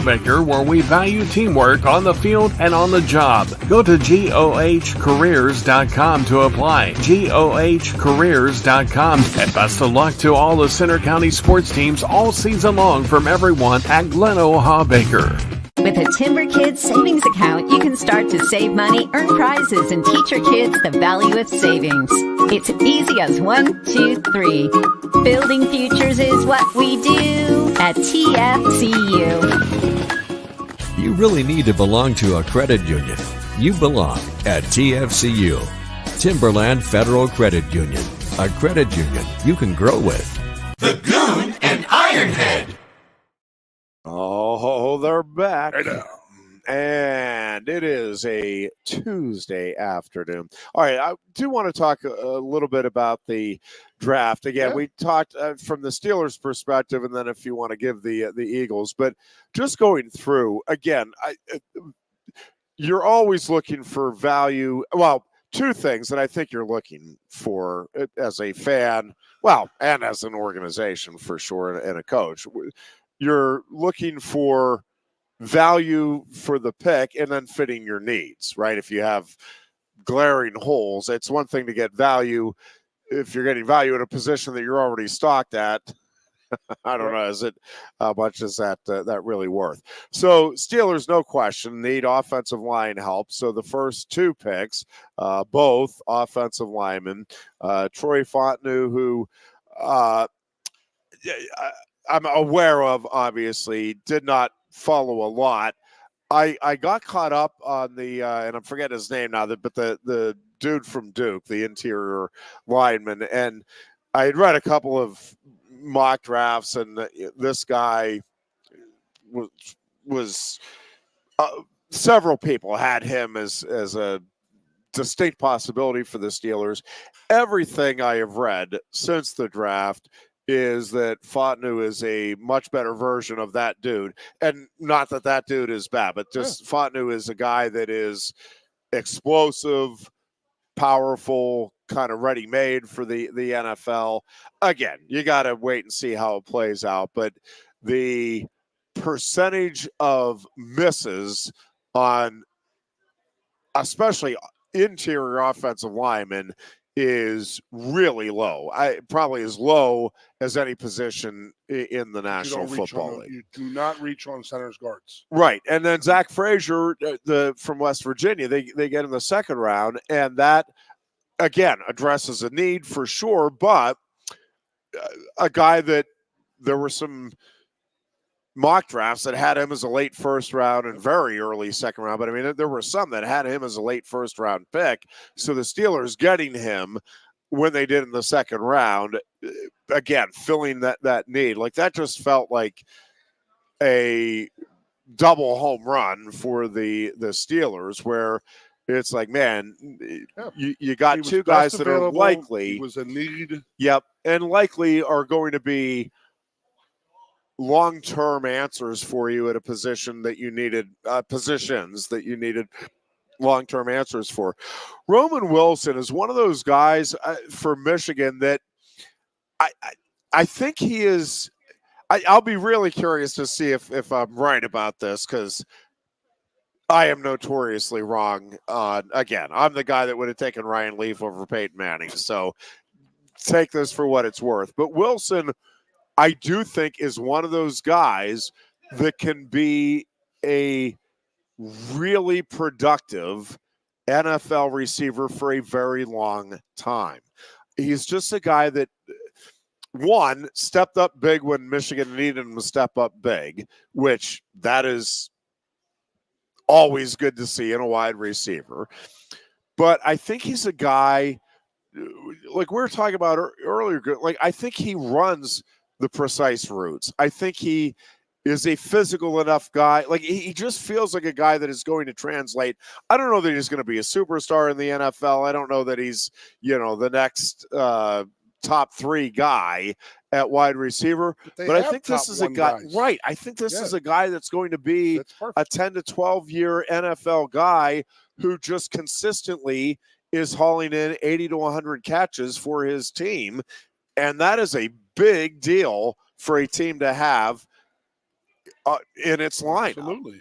Baker, where we value teamwork on the field and on the job. Go to GOHcareers.com to apply. GOHcareers.com. And best of luck to all the Center County sports teams all season long from everyone at Glen Baker. With a Timber Kids savings account, you can start to save money, earn prizes, and teach your kids the value of savings. It's easy as 1, 2, 3. Building futures is what we do at TFCU. You really need to belong to a credit union. You belong at TFCU, Timberland Federal Credit Union, a credit union you can grow with. The Goon and Ironhead. Oh, they're back. And it is a Tuesday afternoon. All right, I do want to talk a little bit about the draft. Again, we talked from the Steelers' perspective, and then if you want to give the Eagles. But just going through, again, you're always looking for value. Well, two things that I think you're looking for as a fan, well, and as an organization for sure, and a coach. You're looking for value for the pick and then fitting your needs, right? If you have glaring holes, it's one thing to get value. If you're getting value in a position that you're already stocked at, I don't know, is it how much is that really worth? So Steelers, no question, need offensive line help. So the first two picks, both offensive linemen, Troy Fontenot, who I'm aware of, obviously, did not follow a lot. I got caught up on the and I'm forgetting his name now, but the dude from Duke, the interior lineman, and I had read a couple of mock drafts, and this guy was several people had him as a distinct possibility for the Steelers. Everything I have read since the draft is that Fontenot is a much better version of that dude. And not that dude is bad, but just Fontenot is a guy that is explosive, powerful, kind of ready-made for the NFL. Again, you got to wait and see how it plays out. But the percentage of misses on especially interior offensive linemen is really low. Probably as low as any position in the National Football League. You do not reach on center's guards. Right. And then Zach Frazier, from West Virginia, they get in the second round, and that, again, addresses a need for sure, but a guy that there were some mock drafts that had him as a late first round and very early second round. But I mean, there were some that had him as a late first round pick. So the Steelers getting him when they did in the second round, again, filling that need, like that just felt like a double home run for the Steelers, where it's like, man, you got two guys that are likely. He was a need. Yep. And likely are going to be long-term answers for you at a position that you needed, positions that you needed long-term answers for. Roman Wilson is one of those guys for Michigan that I think he is. I'll be really curious to see if I'm right about this, because I am notoriously wrong. Again, I'm the guy that would have taken Ryan Leaf over Peyton Manning. So take this for what it's worth. But Wilson, I do think, is one of those guys that can be a really productive NFL receiver for a very long time. He's just a guy that, one, stepped up big when Michigan needed him to step up big, which that is always good to see in a wide receiver. But I think he's a guy, like we were talking about earlier, like I think he runs the precise routes. I think he is a physical enough guy. Like he just feels like a guy that is going to translate. I don't know that he's going to be a superstar in the NFL. I don't know that he's, the next top three guy at wide receiver. But I think this is a guy, right? I think this is a guy that's going to be a 10 to 12 year NFL guy who just consistently is hauling in 80 to 100 catches for his team. And that is a big deal for a team to have in its line. Absolutely.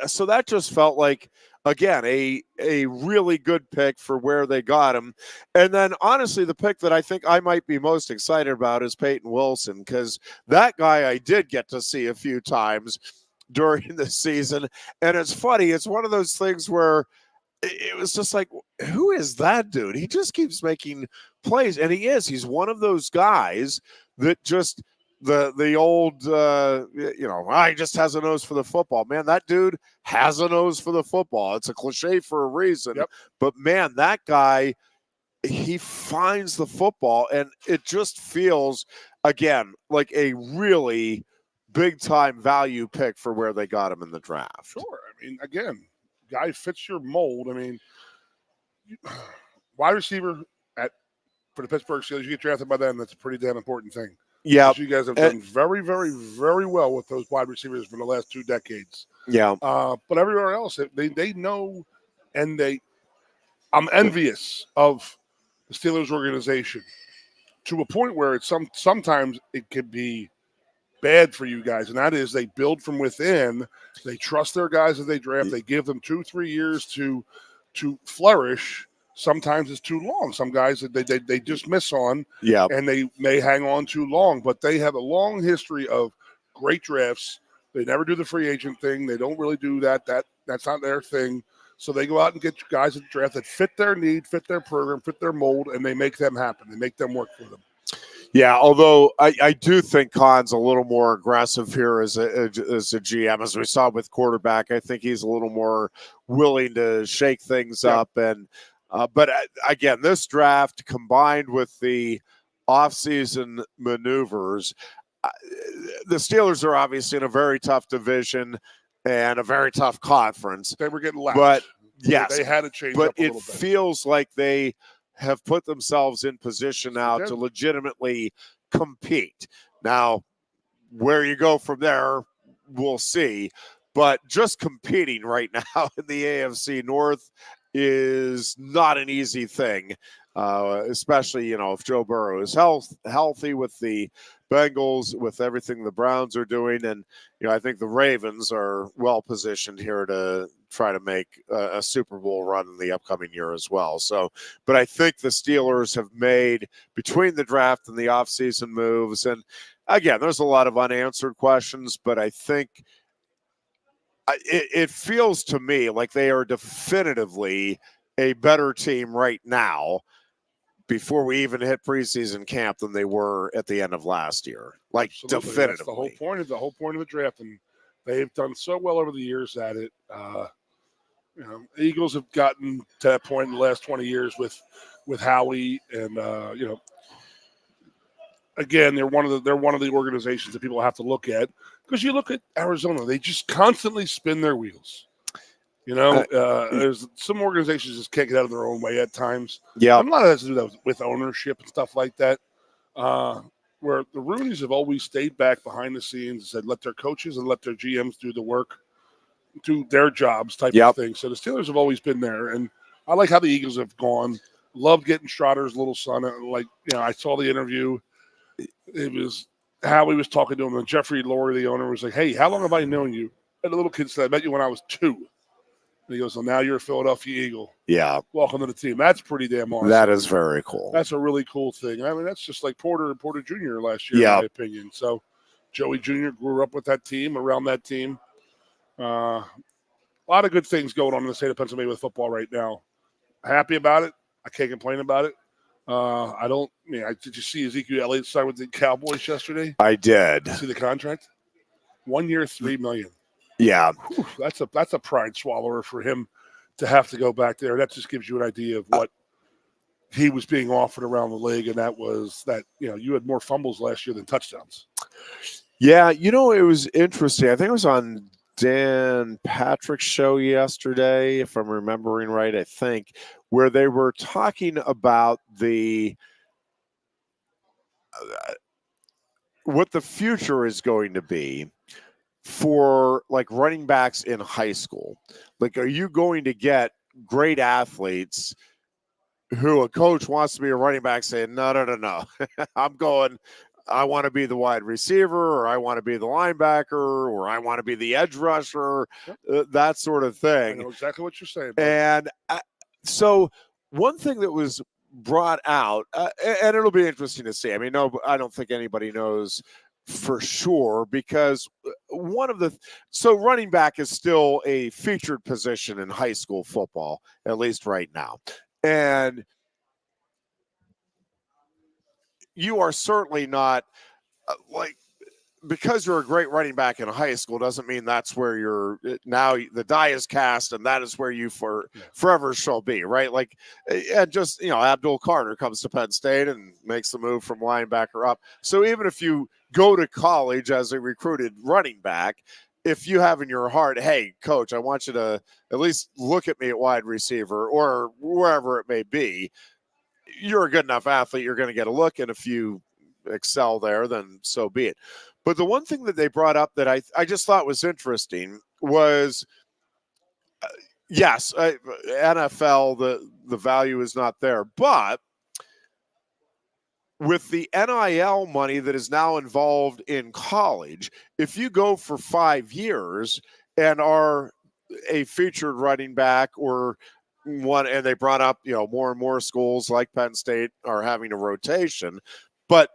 So that just felt like, again, a really good pick for where they got him. And then, honestly, the pick that I think I might be most excited about is Peyton Wilson, because that guy I did get to see a few times during the season. And it's funny. It's one of those things where it was just like, who is that dude? He just keeps making plays. And he's one of those guys that just the old, he just has a nose for the football. Man, that dude has a nose for the football. It's a cliche for a reason. Yep. But, man, that guy, he finds the football. And it just feels, again, like a really big time value pick for where they got him in the draft. Sure. I mean, again, guy fits your mold. I mean, wide receiver for the Pittsburgh Steelers, you get drafted by them, that's a pretty damn important thing. Yeah. You guys have done very, very, very well with those wide receivers for the last 2 decades. Yeah. But everywhere else, they know, and I'm envious of the Steelers organization to a point where it's sometimes it can be bad for you guys, and that is they build from within. They trust their guys as they draft. They give them 2-3 years to flourish. Sometimes it's too long. Some guys they just miss on, and they may hang on too long. But they have a long history of great drafts. They never do the free agent thing. They don't really do that. That's not their thing. So they go out and get guys at the draft that fit their need, fit their program, fit their mold, and they make them happen. They make them work for them. Yeah, although I do think Khan's a little more aggressive here as a GM, as we saw with quarterback. I think he's a little more willing to shake things up. And but again, this draft combined with the offseason maneuvers, the Steelers are obviously in a very tough division and a very tough conference. They were getting lapped. But yes, they had to change but up a little it bit. feels like they have put themselves in position now to legitimately compete. Now, where you go from there, we'll see. But just competing right now in the AFC North is not an easy thing, especially, if Joe Burrow is healthy with the Bengals, with everything the Browns are doing. And, I think the Ravens are well positioned here to try to make a Super Bowl run in the upcoming year as well. So, but I think the Steelers have made, between the draft and the offseason moves, and again, there's a lot of unanswered questions, but I think it feels to me like they are definitively a better team right now before we even hit preseason camp than they were at the end of last year. Like, Absolutely. definitively. That's the whole point of the draft, and they've done so well over the years at it. Eagles have gotten to that point in the last 20 years with Howie, and again, they're one of the organizations that people have to look at, because you look at Arizona, they just constantly spin their wheels. There's some organizations just can't get out of their own way at times. Yeah, a lot of that has to do that with ownership and stuff like that. Where the Rooneys have always stayed back behind the scenes and said, let their coaches and let their GMs do the work, do their jobs type of thing. So the Steelers have always been there. And I like how the Eagles have gone. Loved getting Schroeder's little son. I saw the interview. It was how he was talking to him. And Jeffrey Lurie, the owner, was like, hey, how long have I known you? And the little kid said, I met you when I was 2. And he goes, so now you're a Philadelphia Eagle. Yeah. Welcome to the team. That's pretty damn awesome. That is very cool. That's a really cool thing. I mean, that's just like Porter Jr. last year, in my opinion. So Joey Jr. grew up with that team, around that team. A lot of good things going on in the state of Pennsylvania with football right now. Happy about it. I can't complain about it. Did you see Ezekiel Elliott sign with the Cowboys yesterday? I did. Did you see the contract? 1 year, $3 million. Yeah. Whew, that's a pride swallower for him to have to go back there. That just gives you an idea of what he was being offered around the league, and that was that, you had more fumbles last year than touchdowns. Yeah, it was interesting. I think it was on Dan Patrick's show yesterday, if I'm remembering right, I think, where they were talking about what the future is going to be for like running backs in high school. Like, are you going to get great athletes who a coach wants to be a running back saying, no, I want to be the wide receiver, or I want to be the linebacker, or I want to be the edge rusher, that sort of thing. I know exactly what you're saying. And so one thing that was brought out, and it'll be interesting to see. I mean, no, I don't think anybody knows for sure, because running back is still a featured position in high school football, at least right now. And you are certainly not because you're a great running back in high school doesn't mean that's where you're now. The die is cast, and that is where you forever shall be, right? Like, and just Abdul Carter comes to Penn State and makes the move from linebacker up. So even if you go to college as a recruited running back, if you have in your heart, hey, coach, I want you to at least look at me at wide receiver or wherever it may be, you're a good enough athlete, you're going to get a look. And if you excel there, then so be it. But the one thing that they brought up that I just thought was interesting was, yes, NFL, the value is not there. But with the NIL money that is now involved in college, if you go for 5 years and are a featured running back or one, and they brought up, more and more schools like Penn State are having a rotation, but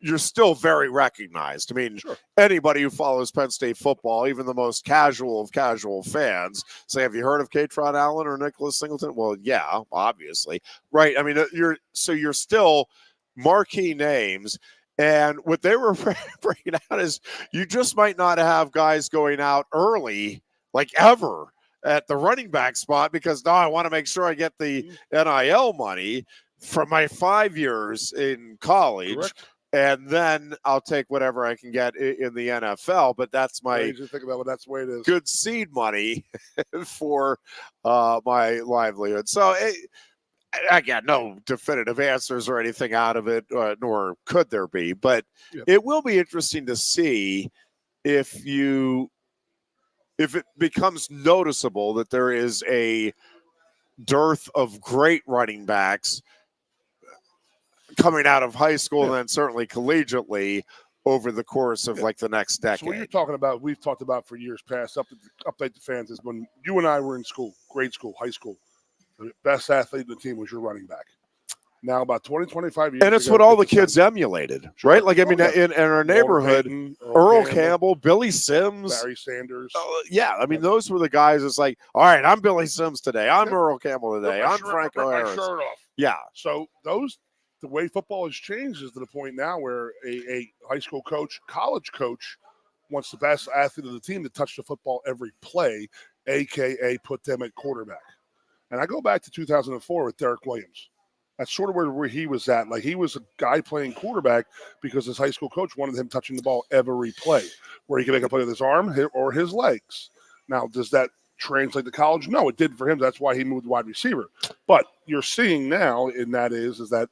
you're still very recognized. I mean, sure. Anybody who follows Penn State football, even the most casual of casual fans, say, have you heard of Katron Allen or Nicholas Singleton? Well, yeah, obviously. Right. I mean, you're still marquee names. And what they were bringing out is you just might not have guys going out early, like ever, at the running back spot because now I want to make sure I get the NIL money from my 5 years in college. Correct. And then I'll take whatever I can get in the NFL. But that's my think about that's the way it is. Good seed money for my livelihood. So again, no definitive answers or anything out of it, nor could there be. But It will be interesting to see if it becomes noticeable that there is a dearth of great running backs coming out of high school and then certainly collegiately over the course of like the next decade. So what you're talking about, we've talked about for years past, update the fans, is when you and I were in school, grade school, high school, the best athlete in the team was your running back. Now about 20, 25 years and it's what all the kids emulated, right? Like, I mean, in our neighborhood, Earl Campbell, Billy Sims, Barry Sanders. I mean, those were the guys. It's like, all right, I'm Billy Sims today. I'm Earl Campbell today. I'm Franco Harris. Yeah. So the way football has changed is to the point now where a high school coach, college coach, wants the best athlete of the team to touch the football every play, a.k.a. put them at quarterback. And I go back to 2004 with Derek Williams. That's sort of where he was at. Like, he was a guy playing quarterback because his high school coach wanted him touching the ball every play, where he could make a play with his arm or his legs. Now, does that translate to college? No, it did for him. That's why he moved wide receiver. But you're seeing now, and that is that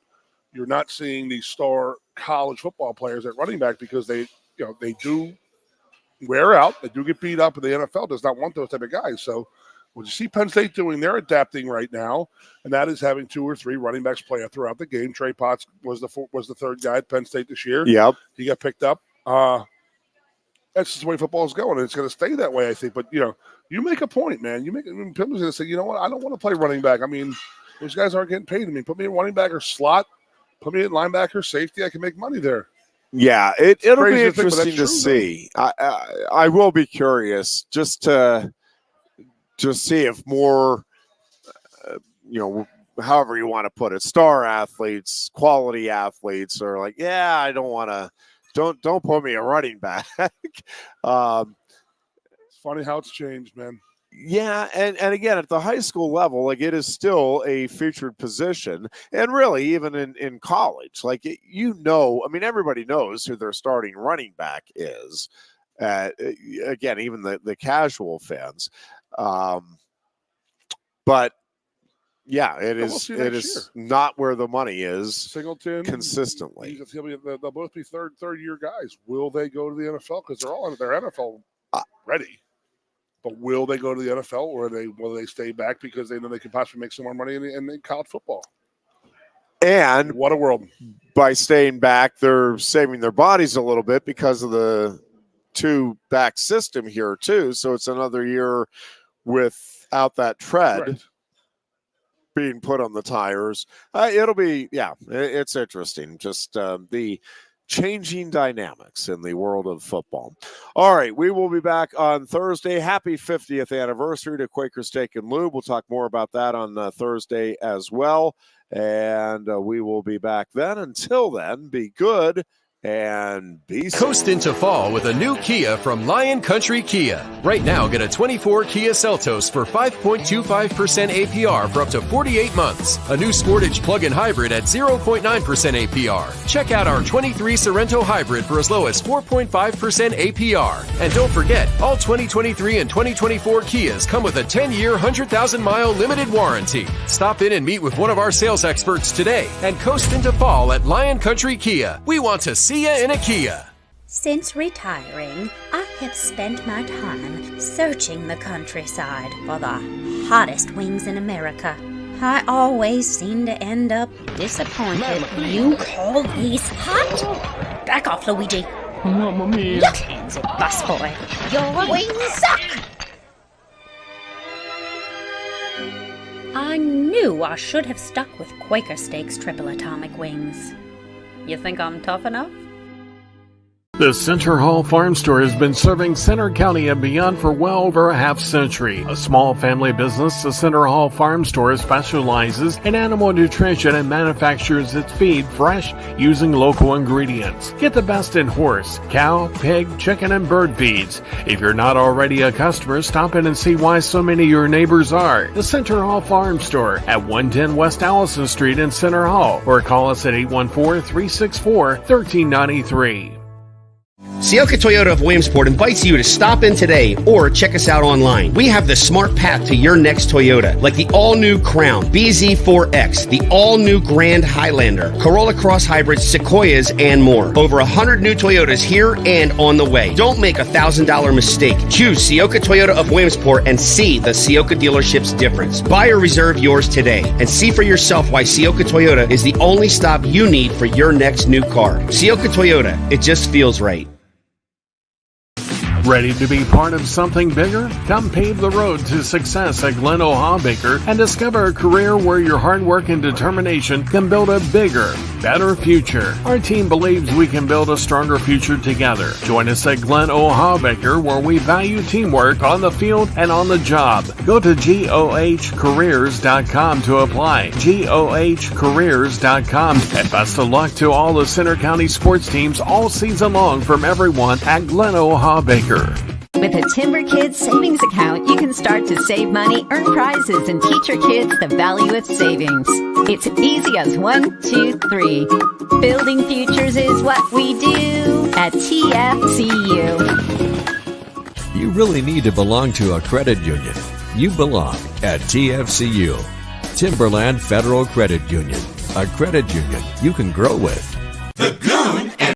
you're not seeing these star college football players at running back because they do wear out. They do get beat up, and the NFL does not want those type of guys. So what you see Penn State doing, they're adapting right now, and that is having 2 or 3 running backs play throughout the game. Trey Potts was the third guy at Penn State this year. Yep. He got picked up. That's just the way football is going, and it's going to stay that way, I think. But, you make a point, man. People's going to say, you know what, I don't want to play running back. I mean, those guys aren't getting paid. I mean, put me in running back or slot, put me in linebacker, safety. I can make money there. Yeah, it'll be interesting to see. I will be curious just to see if more, however you want to put it, star athletes, quality athletes are like, yeah, I don't want to, don't put me a running back. It's funny how it's changed, man. Yeah, and again, at the high school level, like, it is still a featured position, and really even in college, like, I mean, everybody knows who their starting running back is. Again, even the casual fans. But yeah, it is not where the money is. Singleton consistently. They'll both be third year guys. Will they go to the NFL? Because they're NFL ready. But will they go to the NFL, or will they stay back because they know they could possibly make some more money in college football? And what a world! By staying back, they're saving their bodies a little bit because of the 2-back system here too. So it's another year without that tread being put on the tires. It'll be, it's interesting. Just the changing dynamics in the world of football. All right, we will be back on Thursday. Happy 50th anniversary to Quaker Steak and Lube. We'll talk more about that on Thursday as well. And we will be back then. Until then, be good and be safe. Coast into fall with a new Kia from Lion Country Kia. Right now, get a 24 Kia Seltos for 5.25% APR for up to 48 months. A new Sportage plug-in hybrid at 0.9% APR. Check out our 23 Sorrento hybrid for as low as 4.5% APR. And don't forget, all 2023 and 2024 Kias come with a 10-year, 100,000-mile limited warranty. Stop in and meet with one of our sales experts today and coast into fall at Lion Country Kia. We want to see you in a Kia. Since retiring, I have spent my time searching the countryside for the hottest wings in America. I always seem to end up disappointed. You call these hot? Back off, Luigi. Mamma mia. Look hands it, busboy. Your wings suck! I knew I should have stuck with Quaker Steak's triple atomic wings. You think I'm tough enough? The Center Hall Farm Store has been serving Center County and beyond for well over a half century. A small family business, the Center Hall Farm Store specializes in animal nutrition and manufactures its feed fresh using local ingredients. Get the best in horse, cow, pig, chicken, and bird feeds. If you're not already a customer, stop in and see why so many of your neighbors are. The Center Hall Farm Store at 110 West Allison Street in Center Hall, or call us at 814-364-1393. Sioka Toyota of Williamsport invites you to stop in today or check us out online. We have the smart path to your next Toyota, like the all-new Crown, BZ4X, the all-new Grand Highlander, Corolla Cross Hybrids, Sequoias, and more. Over 100 new Toyotas here and on the way. Don't make a $1,000 mistake. Choose Sioka Toyota of Williamsport and see the Sioka dealership's difference. Buy or reserve yours today and see for yourself why Sioka Toyota is the only stop you need for your next new car. Sioka Toyota, it just feels right. Ready to be part of something bigger? Come pave the road to success at Glen O'Habaker and discover a career where your hard work and determination can build a bigger, better future. Our team believes we can build a stronger future together. Join us at Glen O'Habaker, where we value teamwork on the field and on the job. Go to GOHcareers.com to apply. GOHcareers.com. And best of luck to all the Center County sports teams all season long from everyone at Glen O'Habaker. With a Timber Kids savings account, you can start to save money, earn prizes, and teach your kids the value of savings. It's easy as 1, 2, 3. Building futures is what we do at TFCU. You really need to belong to a credit union. You belong at TFCU, Timberland Federal Credit Union, a credit union you can grow with. The Goon